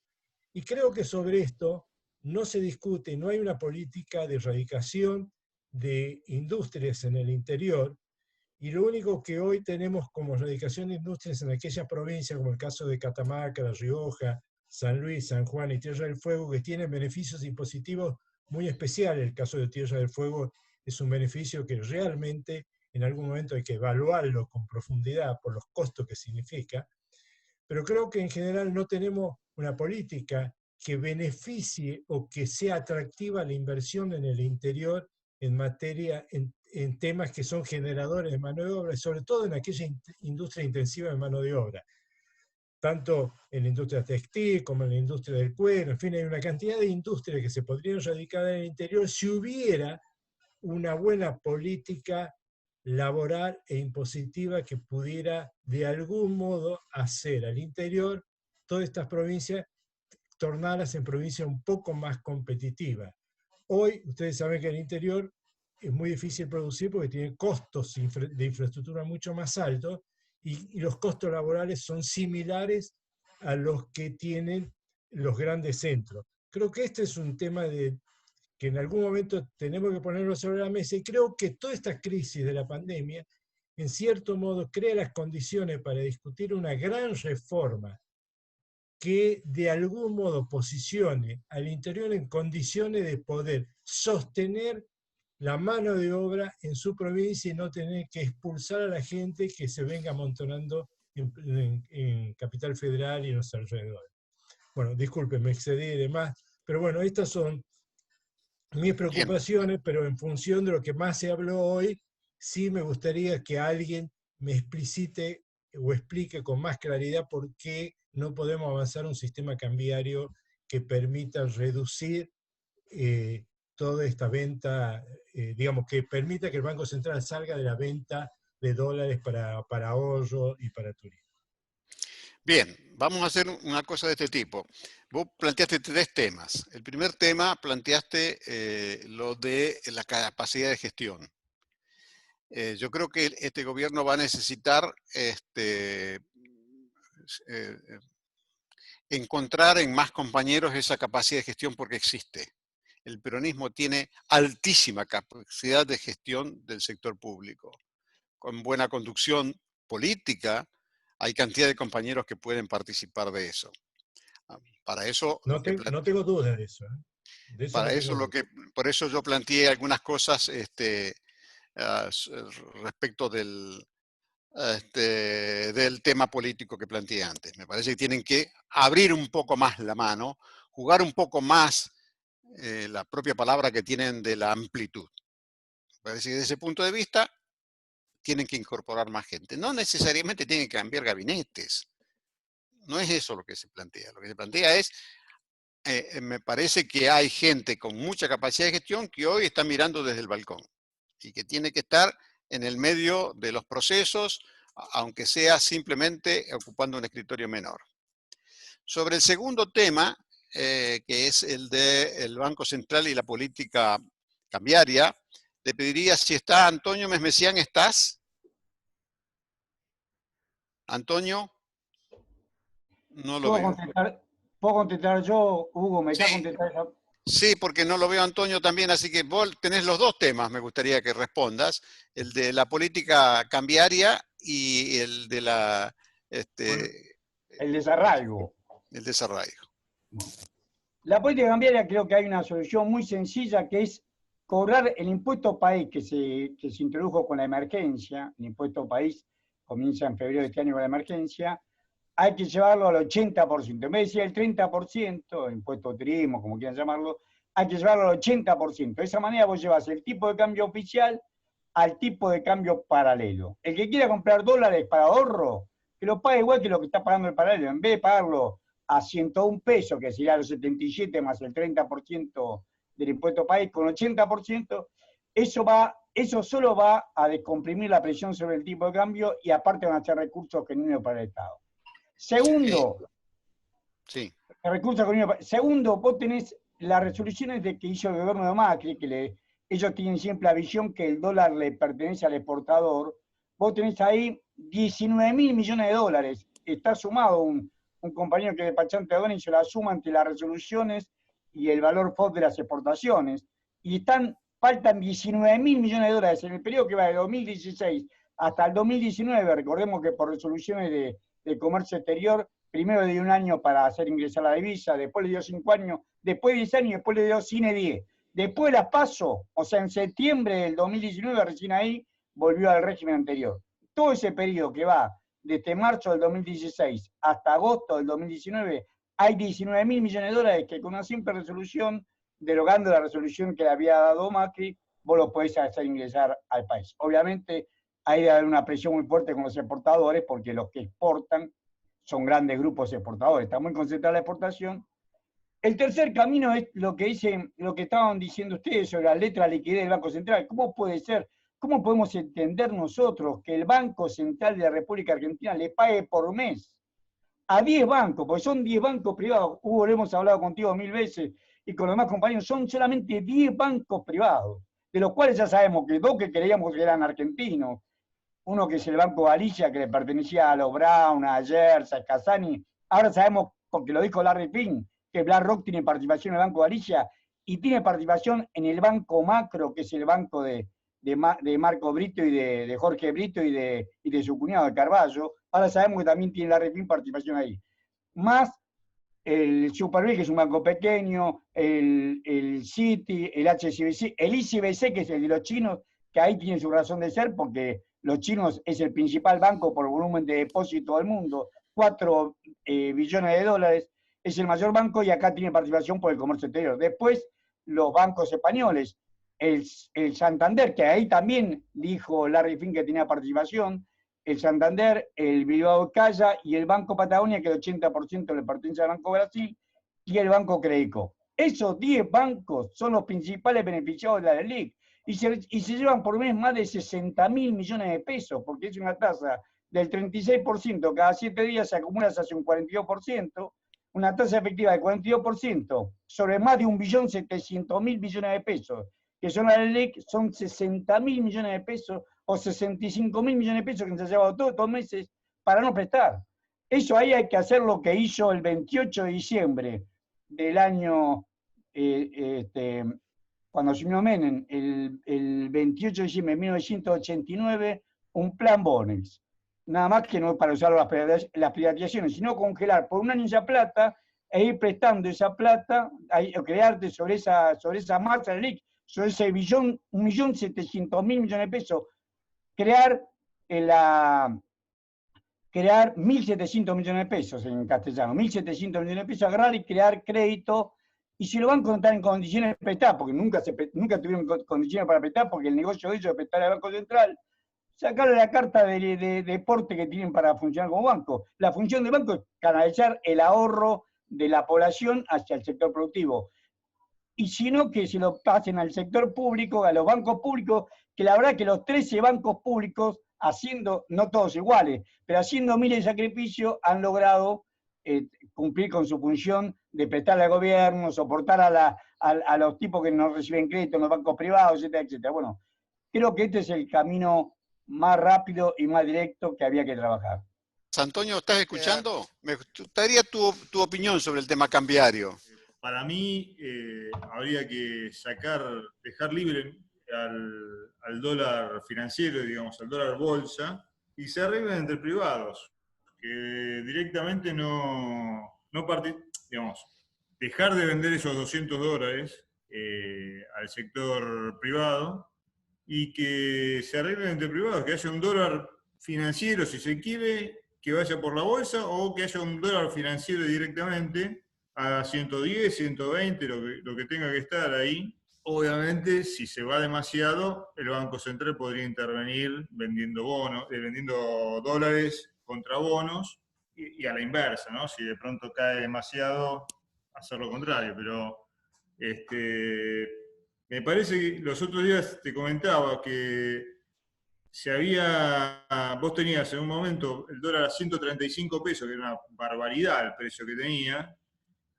Y creo que sobre esto no se discute, no hay una política de erradicación de industrias en el interior, y lo único que hoy tenemos como erradicación de industrias en aquellas provincias, como el caso de Catamarca, La Rioja, San Luis, San Juan y Tierra del Fuego, que tienen beneficios impositivos muy especiales. El caso de Tierra del Fuego es un beneficio que realmente en algún momento hay que evaluarlo con profundidad por los costos que significa, pero creo que en general no tenemos una política que beneficie o que sea atractiva la inversión en el interior en materia, en temas que son generadores de mano de obra, y sobre todo en aquella industria intensiva de mano de obra, tanto en la industria textil como en la industria del cuero. En fin, hay una cantidad de industrias que se podrían radicar en el interior si hubiera una buena política laboral e impositiva que pudiera de algún modo hacer al interior todas estas provincias, tornarlas en provincias un poco más competitivas. Hoy, ustedes saben que en el interior es muy difícil producir porque tiene costos de infraestructura mucho más altos y los costos laborales son similares a los que tienen los grandes centros. Creo que este es un tema que en algún momento tenemos que ponerlo sobre la mesa, y creo que toda esta crisis de la pandemia, en cierto modo, crea las condiciones para discutir una gran reforma que de algún modo posicione al interior en condiciones de poder sostener la mano de obra en su provincia y no tener que expulsar a la gente que se venga amontonando en Capital Federal y en los alrededores. Bueno, disculpen, me excedí y demás, pero bueno, estas son mis preocupaciones, pero en función de lo que más se habló hoy, sí me gustaría que alguien me explicite o explique con más claridad por qué no podemos avanzar un sistema cambiario que permita reducir toda esta venta, digamos, que permita que el Banco Central salga de la venta de dólares para ahorro y para turismo. Bien, vamos a hacer una cosa de este tipo. Vos planteaste 3 temas. El primer tema planteaste lo de la capacidad de gestión. Yo creo que este gobierno va a necesitar encontrar en más compañeros esa capacidad de gestión porque existe. El peronismo tiene altísima capacidad de gestión del sector público. Con buena conducción política, hay cantidad de compañeros que pueden participar de eso. Para eso, no tengo dudas de eso. De eso para no eso tengo por eso yo planteé algunas cosas respecto del tema político que planteé antes. Me parece que tienen que abrir un poco más la mano, jugar un poco más la propia palabra que tienen de la amplitud. Me parece que desde ese punto de vista tienen que incorporar más gente. No necesariamente tienen que cambiar gabinetes. No es eso lo que se plantea. Lo que se plantea es, me parece que hay gente con mucha capacidad de gestión que hoy está mirando desde el balcón y que tiene que estar en el medio de los procesos, aunque sea simplemente ocupando un escritorio menor. Sobre el segundo tema, que es el del Banco Central y la política cambiaria, le pediría si está Antonio Mesmesián. ¿Estás? Antonio, no lo veo. ¿Puedo contestar yo, Hugo? ¿Me está contestando? Sí, porque no lo veo Antonio también, así que vos tenés los 2 temas, me gustaría que respondas, el de la política cambiaria y el de la... el desarraigo. El desarraigo. La política cambiaria, creo que hay una solución muy sencilla, que es cobrar el impuesto país que se introdujo con la emergencia. El impuesto país comienza en febrero de este año con la emergencia. Hay que llevarlo al 80%. En vez de decir el 30%, impuesto turismo, como quieran llamarlo, hay que llevarlo al 80%. De esa manera vos llevas el tipo de cambio oficial al tipo de cambio paralelo. El que quiera comprar dólares para ahorro, que lo pague igual que lo que está pagando el paralelo. En vez de pagarlo a 101 pesos, que sería los 77 más el 30% del impuesto país, con 80%, eso solo va a descomprimir la presión sobre el tipo de cambio y aparte van a ser recursos genuinos para el Estado. Segundo, segundo, vos tenés las resoluciones que hizo el gobierno de Macri, que ellos tienen siempre la visión que el dólar le pertenece al exportador. Vos tenés ahí 19.000 millones de dólares. Está sumado un compañero que es despachante de aduana hizo la suma entre las resoluciones y el valor FOB de las exportaciones. Y faltan 19.000 millones de dólares en el periodo que va de 2016 hasta el 2019, recordemos que por resoluciones de comercio exterior, primero le dio un año para hacer ingresar la divisa, después le dio 5 años, después 10 años y después le dio cine 10. Después las PASO, o sea, en septiembre del 2019, recién ahí, volvió al régimen anterior. Todo ese periodo que va desde marzo del 2016 hasta agosto del 2019, hay 19.000 millones de dólares que con una simple resolución, derogando la resolución que le había dado Macri, vos lo podés hacer ingresar al país. Obviamente hay de haber una presión muy fuerte con los exportadores, porque los que exportan son grandes grupos exportadores, está muy concentrada la exportación. El tercer camino es lo que estaban diciendo ustedes sobre la letra liquidez del Banco Central. ¿Cómo puede ser? ¿Cómo podemos entender nosotros que el Banco Central de la República Argentina le pague por mes a 10 bancos, porque son 10 bancos privados? Hugo, lo hemos hablado contigo 1000 veces, y con los demás compañeros, son solamente 10 bancos privados, de los cuales ya sabemos que 2 que creíamos que eran argentinos, uno que es el Banco Galicia, que le pertenecía a los Brown, a Gers, a Casani, ahora sabemos, porque lo dijo Larry Fink, que BlackRock tiene participación en el Banco Galicia, y tiene participación en el Banco Macro, que es el banco de Marco Brito y de Jorge Brito y de su cuñado de Carballo. Ahora sabemos que también tiene Larry Fink participación ahí. Más el Superbit, que es un banco pequeño, el Citi, el HSBC, el ICBC, que es el de los chinos, que ahí tiene su razón de ser, porque los chinos es el principal banco por volumen de depósito del mundo, 4 billones de dólares, es el mayor banco y acá tiene participación por el comercio exterior. Después, los bancos españoles, el Santander, que ahí también dijo Larry Fink que tenía participación, el Santander, el Bilbao Calla y el Banco Patagonia, que el 80% le pertenece al Banco Brasil, y el Banco Credico. Esos 10 bancos son los principales beneficiados de la LELIQ y se llevan por mes más de 60.000 millones de pesos, porque es una tasa del 36%, cada 7 días se acumula hacia un 42%, una tasa efectiva del 42% sobre más de 1.700.000 millones de pesos, que son la LELIQ, son 60.000 millones de pesos o 65.000 millones de pesos que se han llevado todos estos meses para no prestar. Eso ahí hay que hacer lo que hizo el 28 de diciembre del año, cuando asumió Menem, el 28 de diciembre de 1989, un plan Bonex. Nada más que no para usar las privatizaciones, sino congelar por un año esa plata e ir prestando esa plata, crearte sobre esa masa de LELIQ, sobre ese 1.700.000 millones de pesos, crear 1.700 millones de pesos en castellano, 1.700 millones de pesos, agarrar y crear crédito, y si los bancos no están en condiciones de prestar, porque nunca tuvieron condiciones para prestar, porque el negocio de ellos es prestar al Banco Central, sacarle la carta de deporte que tienen para funcionar como banco. La función del banco es canalizar el ahorro de la población hacia el sector productivo. Y si no, que se lo pasen al sector público, a los bancos públicos, que la verdad que los 13 bancos públicos, haciendo, no todos iguales, pero haciendo miles de sacrificios, han logrado cumplir con su función de prestarle al gobierno, soportar a los tipos que no reciben crédito en los bancos privados, etcétera, etcétera. Bueno, creo que este es el camino más rápido y más directo que había que trabajar. Antonio, ¿estás escuchando? Me gustaría tu opinión sobre el tema cambiario. Para mí habría que dejar libre al dólar financiero, digamos, al dólar bolsa, y se arreglen entre privados, que directamente digamos, dejar de vender esos $200 al sector privado y que se arreglen entre privados, que haya un dólar financiero, si se quiere, que vaya por la bolsa, o que haya un dólar financiero directamente a 110, 120, lo que tenga que estar ahí. Obviamente, si se va demasiado, el Banco Central podría intervenir vendiendo dólares contra bonos, y a la inversa, ¿no? Si de pronto cae demasiado, hacer lo contrario. Pero me parece que los otros días te comentaba que vos tenías en un momento el dólar a 135 pesos, que era una barbaridad el precio que tenía,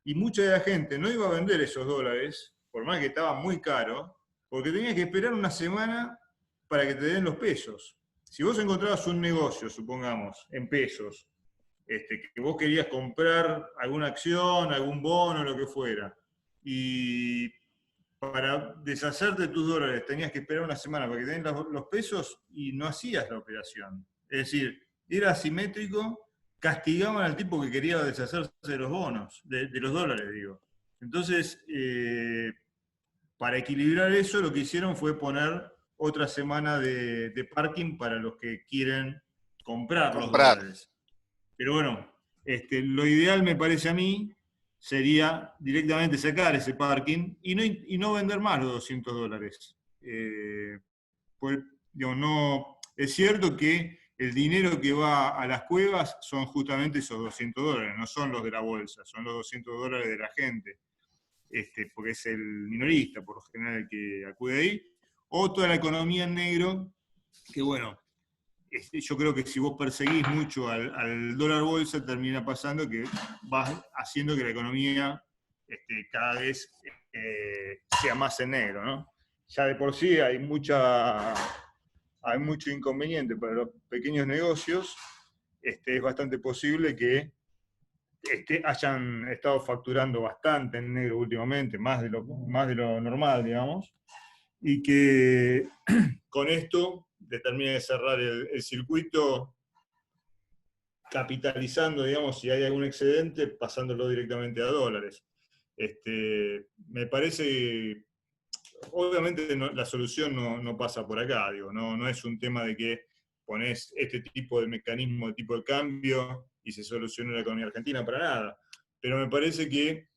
y mucha de la gente no iba a vender esos dólares, por más que estaba muy caro, porque tenías que esperar una semana para que te den los pesos. Si vos encontrabas un negocio, supongamos, en pesos, que vos querías comprar alguna acción, algún bono, lo que fuera, y para deshacerte de tus dólares tenías que esperar una semana para que te den los pesos y no hacías la operación. Es decir, era asimétrico, castigaban al tipo que quería deshacerse de los bonos, de los dólares, digo. Entonces, para equilibrar eso, lo que hicieron fue poner otra semana de parking para los que quieren comprar los dólares. Pero bueno, lo ideal me parece a mí sería directamente sacar ese parking y no vender más los 200 dólares. Pues, digamos, no, es cierto que el dinero que va a las cuevas son justamente esos 200 dólares, no son los de la bolsa, son los 200 dólares de la gente, porque es el minorista, por lo general, el que acude ahí, o toda la economía en negro, que bueno, yo creo que si vos perseguís mucho al dólar bolsa, termina pasando que vas haciendo que la economía cada vez sea más en negro, ¿no? Ya de por sí hay mucho inconveniente para los pequeños negocios. Es bastante posible que hayan estado facturando bastante en negro últimamente, más de lo normal, digamos, y que con esto termine de cerrar el circuito, capitalizando, digamos, si hay algún excedente, pasándolo directamente a dólares. Me parece, obviamente la solución no pasa por acá, digo, no es un tema de que pones este tipo de mecanismo, de tipo de cambio, y se soluciona la economía argentina, para nada. Pero me parece que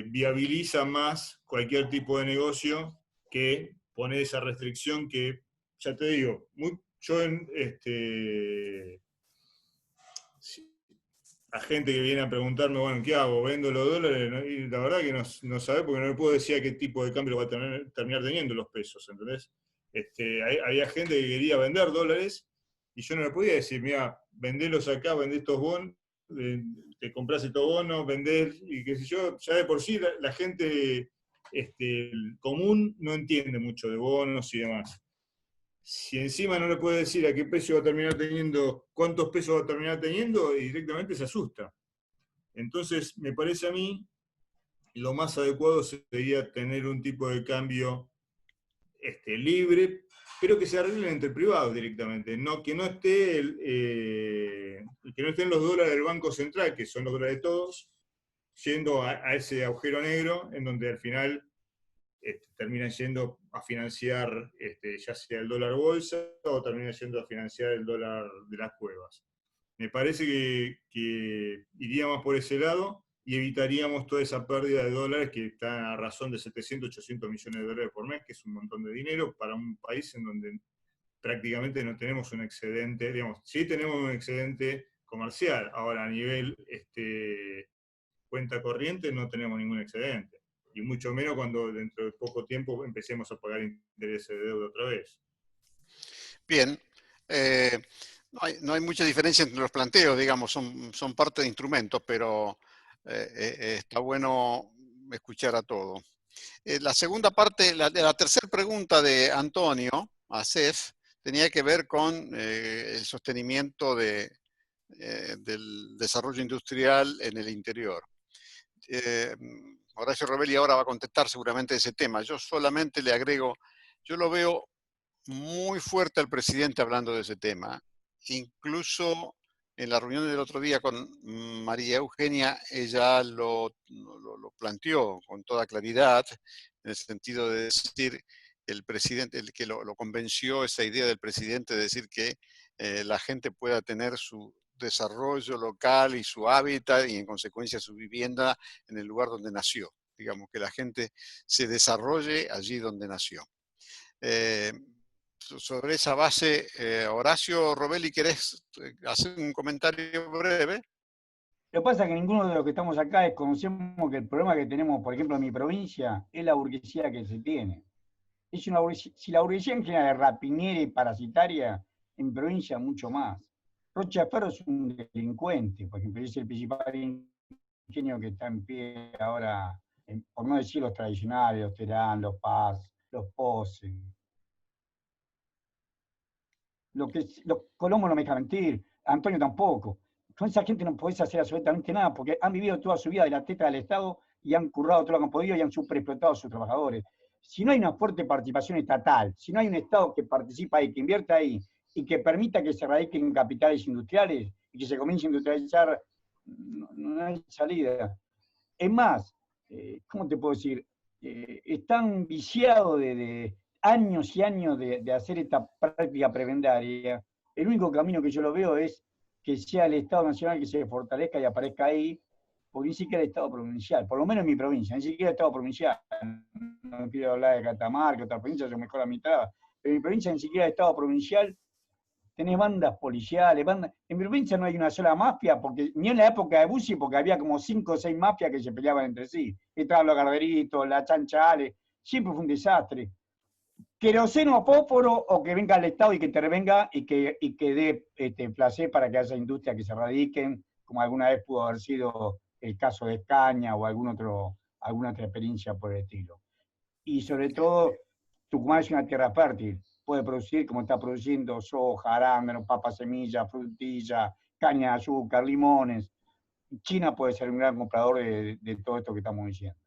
viabiliza más cualquier tipo de negocio que poner esa restricción que, ya te digo, a gente que viene a preguntarme, bueno, ¿qué hago? ¿Vendo los dólares? ¿No? Y la verdad que no sabe, porque no le puedo decir a qué tipo de cambio va a terminar teniendo los pesos, ¿entendés? Había gente que quería vender dólares y yo no le podía decir, mira, vendelos acá, vendé estos bonos, te compras estos bonos, vendés, y qué sé yo. Ya de por sí la gente común no entiende mucho de bonos y demás. Si encima no le puede decir a qué precio va a terminar teniendo, cuántos pesos va a terminar teniendo, y directamente se asusta. Entonces, me parece a mí, lo más adecuado sería tener un tipo de cambio libre, pero que se arreglen entre privados directamente, que no estén los dólares del Banco Central, que son los dólares de todos, yendo a ese agujero negro, en donde al final terminan yendo a financiar ya sea el dólar bolsa o terminan yendo a financiar el dólar de las cuevas. Me parece que iría más por ese lado y evitaríamos toda esa pérdida de dólares que está a razón de 700, 800 millones de dólares por mes, que es un montón de dinero para un país en donde prácticamente no tenemos un excedente, digamos, sí tenemos un excedente comercial, ahora a nivel cuenta corriente no tenemos ningún excedente. Y mucho menos cuando dentro de poco tiempo empecemos a pagar intereses de deuda otra vez. Bien. No hay mucha diferencia entre los planteos, digamos, son parte de instrumentos, pero está bueno escuchar a todo. La segunda parte, la tercera pregunta de Antonio, a CEF, tenía que ver con el sostenimiento del desarrollo industrial en el interior. Horacio Robelli ahora va a contestar seguramente ese tema. Yo solamente le agrego, yo lo veo muy fuerte al presidente hablando de ese tema. Incluso en la reunión del otro día con María Eugenia, ella lo planteó con toda claridad, en el sentido de decir, el presidente, el que lo convenció, esa idea del presidente de decir que la gente pueda tener su desarrollo local y su hábitat y en consecuencia su vivienda en el lugar donde nació. Digamos, que la gente se desarrolle allí donde nació. Sobre esa base, Horacio Robelli, ¿querés hacer un comentario breve? Lo que pasa es que ninguno de los que estamos acá desconocemos que el problema que tenemos, por ejemplo, en mi provincia, es la burguesía que se tiene. Si la burguesía en general es rapiñera y parasitaria, en mi provincia mucho más. Rocha Ferro es un delincuente, por ejemplo, es el principal ingenio que está en pie ahora, por no decir los tradicionales, los Terán, los Paz, los Pose. Colombo no me deja mentir, Antonio tampoco. Con esa gente no podés hacer absolutamente nada, porque han vivido toda su vida de la teta del Estado y han currado todo lo que han podido y han superexplotado a sus trabajadores. Si no hay una fuerte participación estatal, si no hay un Estado que participa ahí, que invierta ahí, y que permita que se radiquen capitales industriales y que se comience a industrializar, no hay salida. Es más, ¿cómo te puedo decir? Están viciados de años y años de hacer esta práctica prebendaria. El único camino que yo lo veo es que sea el Estado Nacional que se fortalezca y aparezca ahí, porque ni siquiera el Estado provincial, por lo menos en mi provincia, ni siquiera el Estado provincial. No quiero hablar de Catamarca, otra provincia, yo mejor la mitad, pero en mi provincia ni siquiera el Estado provincial. Tenés bandas policiales, en mi provincia no hay una sola mafia, porque ni en la época de Bussi, porque había como 5 o 6 mafias que se peleaban entre sí. Estaban los Garderitos, la Chanchales, siempre fue un desastre. Queroseno, fósforo, o que venga el Estado y que intervenga y que dé placer para que haya industria que se radiquen, como alguna vez pudo haber sido el caso de Escaña o alguna otra experiencia por el estilo. Y sobre todo, Tucumán es una tierra fértil. Puede producir, como está produciendo, soja, arándano, papa semilla, frutilla, caña de azúcar, limones. China puede ser un gran comprador de todo esto que estamos diciendo.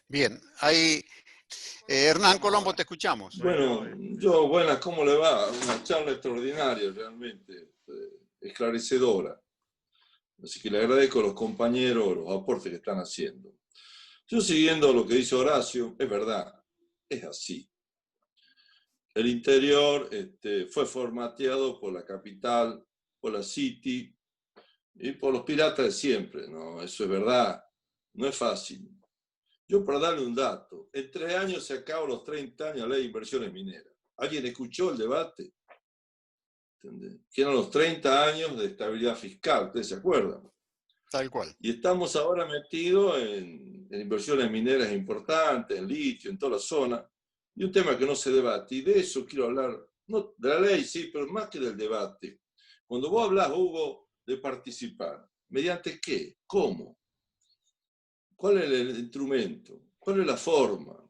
Bien, ahí, Hernán Colombo, te escuchamos. Bueno, buenas, ¿cómo le va? Una charla extraordinaria, realmente, esclarecedora. Así que le agradezco a los compañeros los aportes que están haciendo. Yo siguiendo lo que dice Horacio, es verdad, es así. El interior fue formateado por la capital, por la City y por los piratas de siempre, ¿no? Eso es verdad, no es fácil. Yo, para darle un dato, en 3 años se acaban los 30 años de la ley de inversiones mineras. ¿Alguien escuchó el debate? ¿Entendés? Que eran los 30 años de estabilidad fiscal, ¿ustedes se acuerdan? Tal cual. Y estamos ahora metidos en inversiones mineras importantes, en litio, en toda la zona. Y un tema que no se debate, y de eso quiero hablar, no de la ley, sí, pero más que del debate. Cuando vos hablas, Hugo, de participar, ¿mediante qué? ¿Cómo? ¿Cuál es el instrumento? ¿Cuál es la forma?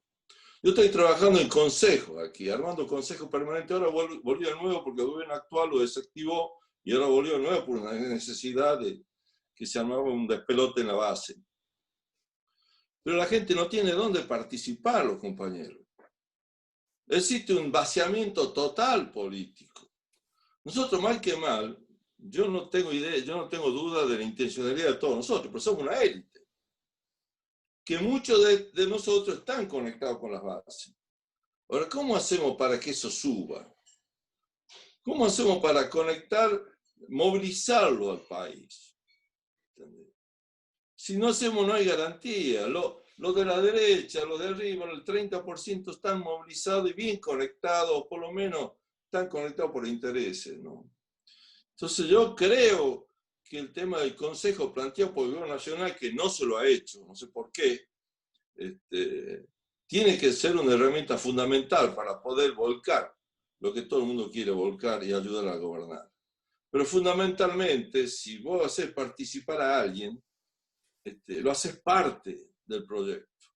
Yo estoy trabajando en consejos aquí, armando consejos permanentes. Ahora volví de nuevo porque el gobierno actual lo desactivó y ahora volvió de nuevo por una necesidad de que se armaba un despelote en la base. Pero la gente no tiene dónde participar, los compañeros. Existe un vaciamiento total político. Nosotros, mal que mal, yo no tengo idea, yo no tengo duda de la intencionalidad de todos nosotros, pero somos una élite. Que muchos de nosotros están conectados con las bases. Ahora, ¿cómo hacemos para que eso suba? ¿Cómo hacemos para conectar, movilizarlo al país? ¿Entendés? Si no hacemos, no hay garantía. Lo de la derecha, lo de arriba, el 30% están movilizados y bien conectados, por lo menos están conectados por intereses, ¿no? Entonces yo creo que el tema del Consejo planteado por el Gobierno Nacional, que no se lo ha hecho, no sé por qué, tiene que ser una herramienta fundamental para poder volcar lo que todo el mundo quiere volcar y ayudar a gobernar. Pero fundamentalmente, si vos haces participar a alguien, lo haces parte del proyecto.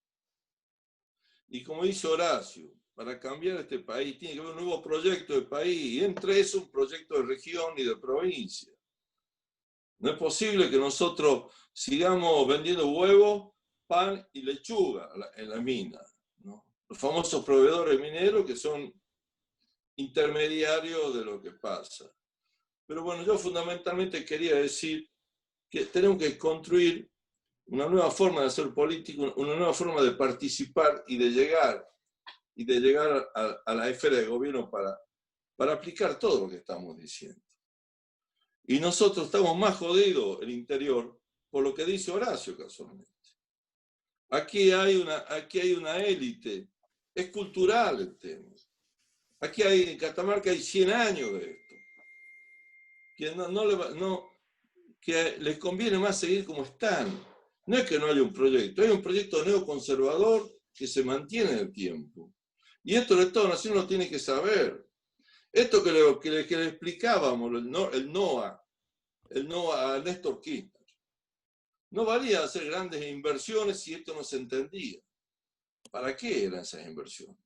Y como dice Horacio, para cambiar este país tiene que haber un nuevo proyecto de país, y entre eso un proyecto de región y de provincia. No es posible que nosotros sigamos vendiendo huevos, pan y lechuga en la mina, ¿no? Los famosos proveedores mineros que son intermediarios de lo que pasa. Pero bueno, yo fundamentalmente quería decir que tenemos que construir una nueva forma de hacer político, una nueva forma de participar y de llegar a la esfera de gobierno para aplicar todo lo que estamos diciendo. Y nosotros estamos más jodidos el interior por lo que dice Horacio casualmente. Aquí hay una élite, es cultural el tema. Aquí en Catamarca hay 100 años de esto. Que les conviene más seguir como están. No es que no haya un proyecto, hay un proyecto neoconservador que se mantiene en el tiempo. Y esto el Estado Nacional lo tiene que saber. Esto que le explicábamos, el NOA a Néstor Kirchner. No valía hacer grandes inversiones si esto no se entendía. ¿Para qué eran esas inversiones?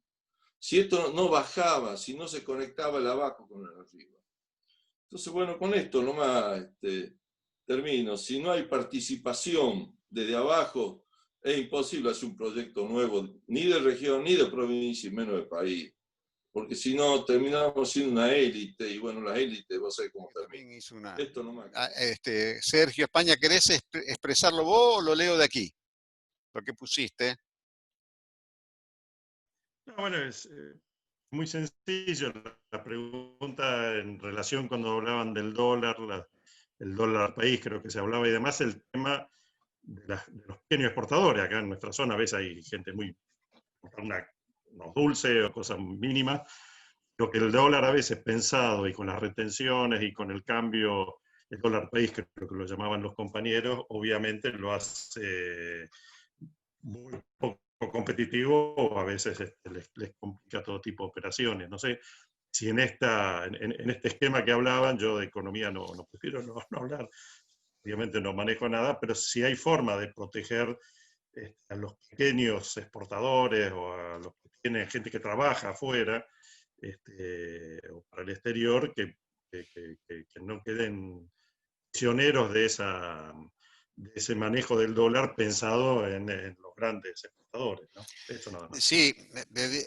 Si esto no bajaba, si no se conectaba el abajo con el arriba. Entonces, bueno, con esto nomás termino. Si no hay participación desde abajo, es imposible hacer un proyecto nuevo, ni de región, ni de provincia, y menos de país. Porque si no, terminamos siendo una élite, y bueno, las élites, vos sabés cómo termina. También hizo una... Esto no me... Sergio España, ¿querés expresarlo vos o lo leo de aquí? Lo que pusiste. No, bueno, es muy sencillo la pregunta en relación cuando hablaban del dólar, el dólar país, creo que se hablaba, y además el tema de los pequeños exportadores. Acá en nuestra zona a veces hay gente muy, unos dulces o cosas mínimas, lo que el dólar a veces pensado y con las retenciones y con el cambio, el dólar país, creo que lo llamaban los compañeros, obviamente lo hace muy poco competitivo o a veces les complica todo tipo de operaciones. No sé si en este esquema que hablaban, yo de economía no prefiero no hablar, obviamente no manejo nada, pero si hay forma de proteger a los pequeños exportadores o a los que tienen gente que trabaja afuera o para el exterior, que no queden prisioneros de ese manejo del dólar pensado en los grandes exportadores, ¿no? Eso nada más. Sí,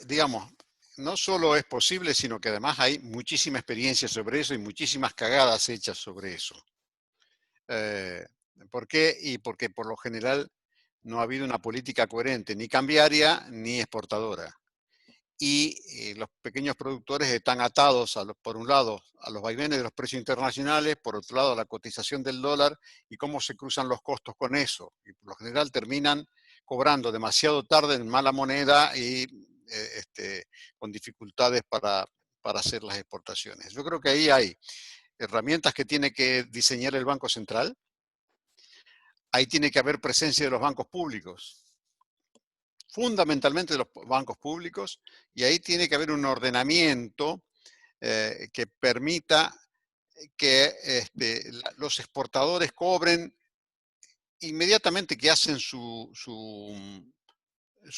digamos, no solo es posible, sino que además hay muchísima experiencia sobre eso y muchísimas cagadas hechas sobre eso. ¿Por qué? Y porque por lo general no ha habido una política coherente, ni cambiaria ni exportadora. Y los pequeños productores están atados, por un lado, a los vaivenes de los precios internacionales, por otro lado, a la cotización del dólar y cómo se cruzan los costos con eso. Y por lo general terminan cobrando demasiado tarde en mala moneda y con dificultades para hacer las exportaciones. Yo creo que ahí hay herramientas que tiene que diseñar el Banco Central. Ahí tiene que haber presencia de los bancos públicos, fundamentalmente de los bancos públicos, y ahí tiene que haber un ordenamiento que permita que los exportadores cobren inmediatamente que hacen su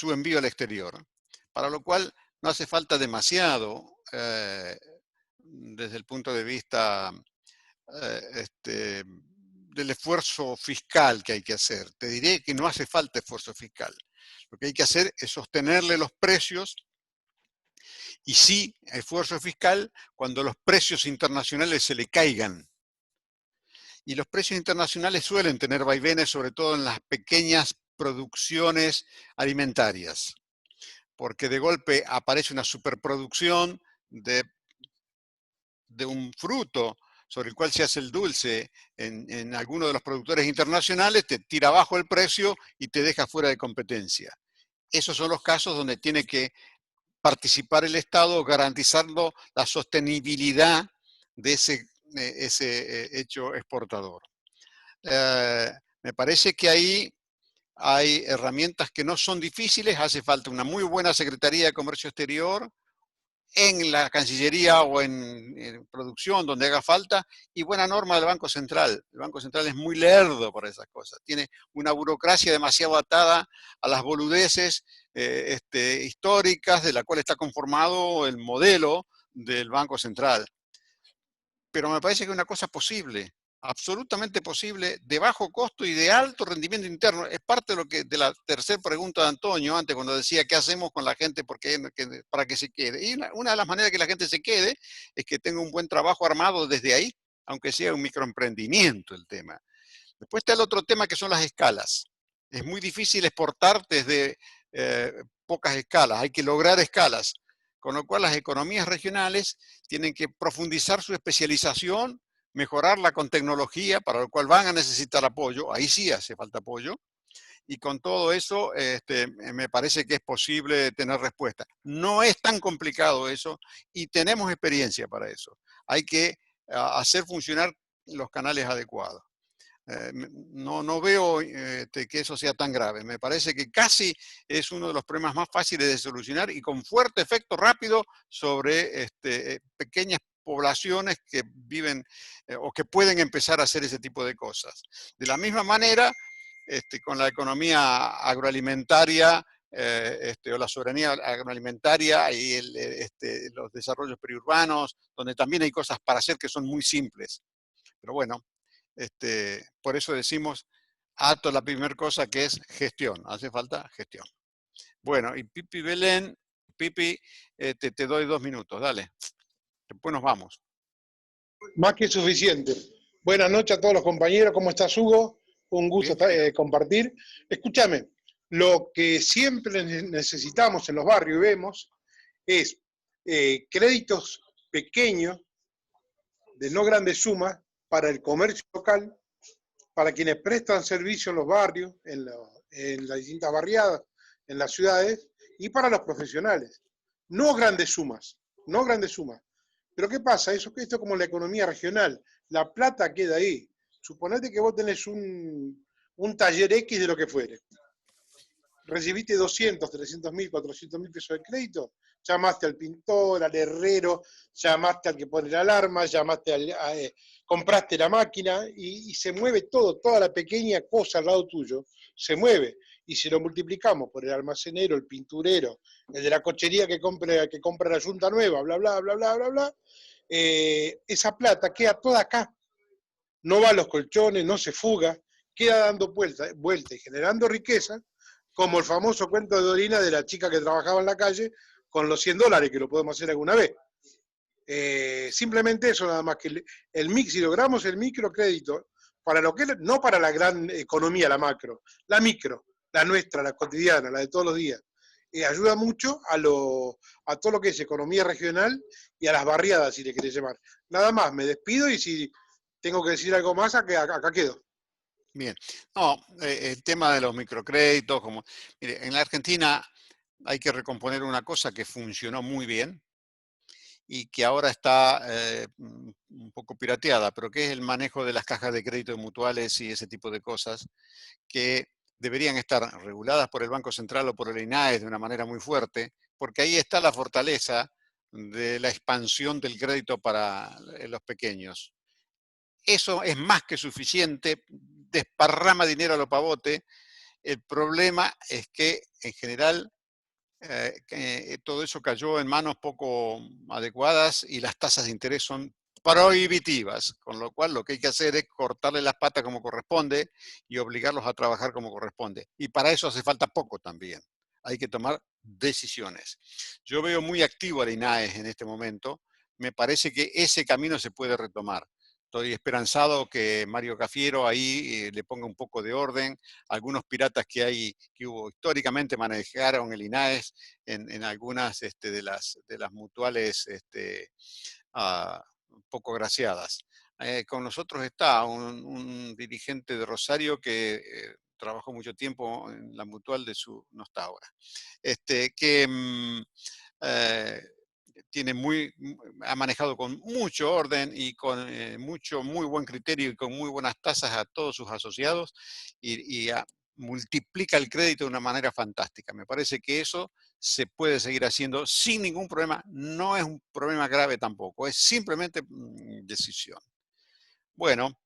envío al exterior, para lo cual no hace falta demasiado desde el punto de vista del esfuerzo fiscal que hay que hacer. Te diré que no hace falta esfuerzo fiscal. Lo que hay que hacer es sostenerle los precios y sí esfuerzo fiscal cuando los precios internacionales se le caigan. Y los precios internacionales suelen tener vaivenes, sobre todo en las pequeñas producciones alimentarias, porque de golpe aparece una superproducción de un fruto sobre el cual se hace el dulce en alguno de los productores internacionales, te tira abajo el precio y te deja fuera de competencia. Esos son los casos donde tiene que participar el Estado garantizando la sostenibilidad de ese hecho exportador. Me parece que ahí hay herramientas que no son difíciles, hace falta una muy buena Secretaría de Comercio Exterior, en la Cancillería o en producción, donde haga falta, y buena norma del Banco Central. El Banco Central es muy lerdo para esas cosas. Tiene una burocracia demasiado atada a las boludeces históricas de la cual está conformado el modelo del Banco Central. Pero me parece que es una cosa posible, absolutamente posible, de bajo costo y de alto rendimiento interno. Es parte de la tercera pregunta de Antonio antes, cuando decía qué hacemos con la gente para que se quede. Y una de las maneras que la gente se quede es que tenga un buen trabajo armado desde ahí, aunque sea un microemprendimiento el tema. Después está el otro tema que son las escalas. Es muy difícil exportar desde pocas escalas, hay que lograr escalas. Con lo cual las economías regionales tienen que profundizar su especialización, mejorarla con tecnología, para lo cual van a necesitar apoyo, ahí sí hace falta apoyo, y con todo eso me parece que es posible tener respuesta. No es tan complicado eso y tenemos experiencia para eso. Hay que hacer funcionar los canales adecuados. No veo que eso sea tan grave. Me parece que casi es uno de los problemas más fáciles de solucionar y con fuerte efecto rápido sobre pequeñas poblaciones que viven o que pueden empezar a hacer ese tipo de cosas. De la misma manera, con la economía agroalimentaria o la soberanía agroalimentaria y los desarrollos periurbanos, donde también hay cosas para hacer que son muy simples. Pero bueno, por eso decimos, ato la primera cosa que es gestión. Hace falta gestión. Bueno, y Pipi Belén, Pipi, te doy 2 minutos, dale. Después nos vamos. Más que suficiente. Buenas noches a todos los compañeros. ¿Cómo estás, Hugo? Un gusto compartir. Escúchame, lo que siempre necesitamos en los barrios y vemos es créditos pequeños, de no grandes sumas, para el comercio local, para quienes prestan servicio en los barrios, en las distintas barriadas, en las ciudades, y para los profesionales. No grandes sumas, no grandes sumas. Pero ¿qué pasa? Esto es como la economía regional. La plata queda ahí. Suponete que vos tenés un taller X de lo que fuere. Recibiste 200, 300 mil, 400 mil pesos de crédito. Llamaste al pintor, al herrero, llamaste al que pone la alarma, compraste la máquina y se mueve todo, toda la pequeña cosa al lado tuyo, se mueve. Y si lo multiplicamos por el almacenero, el pinturero, el de la cochería que compra la yunta nueva, bla, bla, bla, bla, bla, bla, esa plata queda toda acá. No va a los colchones, no se fuga, queda dando vuelta y generando riqueza, como el famoso cuento de Dorina de la chica que trabajaba en la calle con los $100, que lo podemos hacer alguna vez. Simplemente eso, nada más que si logramos el microcrédito, para lo que no para la gran economía, la macro, la micro, la nuestra, la cotidiana, la de todos los días, ayuda mucho a todo lo que es economía regional y a las barriadas, si le querés llamar. Nada más, me despido y si tengo que decir algo más, acá quedo. Bien. No, el tema de los microcréditos, mire, en la Argentina hay que recomponer una cosa que funcionó muy bien y que ahora está un poco pirateada, pero que es el manejo de las cajas de crédito mutuales y ese tipo de cosas que deberían estar reguladas por el Banco Central o por el INAES de una manera muy fuerte, porque ahí está la fortaleza de la expansión del crédito para los pequeños. Eso es más que suficiente, desparrama dinero a lo pavote. El problema es que, en general, todo eso cayó en manos poco adecuadas y las tasas de interés son prohibitivas, con lo cual lo que hay que hacer es cortarle las patas como corresponde y obligarlos a trabajar como corresponde. Y para eso hace falta poco también. Hay que tomar decisiones. Yo veo muy activo al INAES en este momento. Me parece que ese camino se puede retomar. Estoy esperanzado que Mario Cafiero ahí le ponga un poco de orden. Algunos piratas que hubo históricamente manejaron el INAES en algunas de las mutuales poco graciadas. Con nosotros está un dirigente de Rosario que trabajó mucho tiempo en la mutual no está ahora, que ha manejado con mucho orden y con muy buen criterio y con muy buenas tasas a todos sus asociados y multiplica el crédito de una manera fantástica. Me parece que eso se puede seguir haciendo sin ningún problema. No es un problema grave tampoco, es simplemente decisión. Bueno,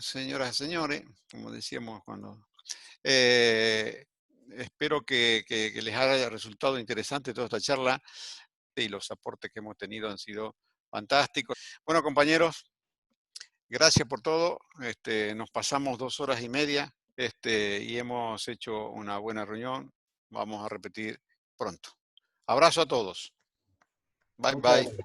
señoras y señores, como decíamos cuando... espero que les haya resultado interesante toda esta charla y los aportes que hemos tenido han sido fantásticos. Bueno, compañeros, gracias por todo. Nos pasamos 2 horas y media y hemos hecho una buena reunión. Vamos a repetir pronto. Abrazo a todos. Bye, bye.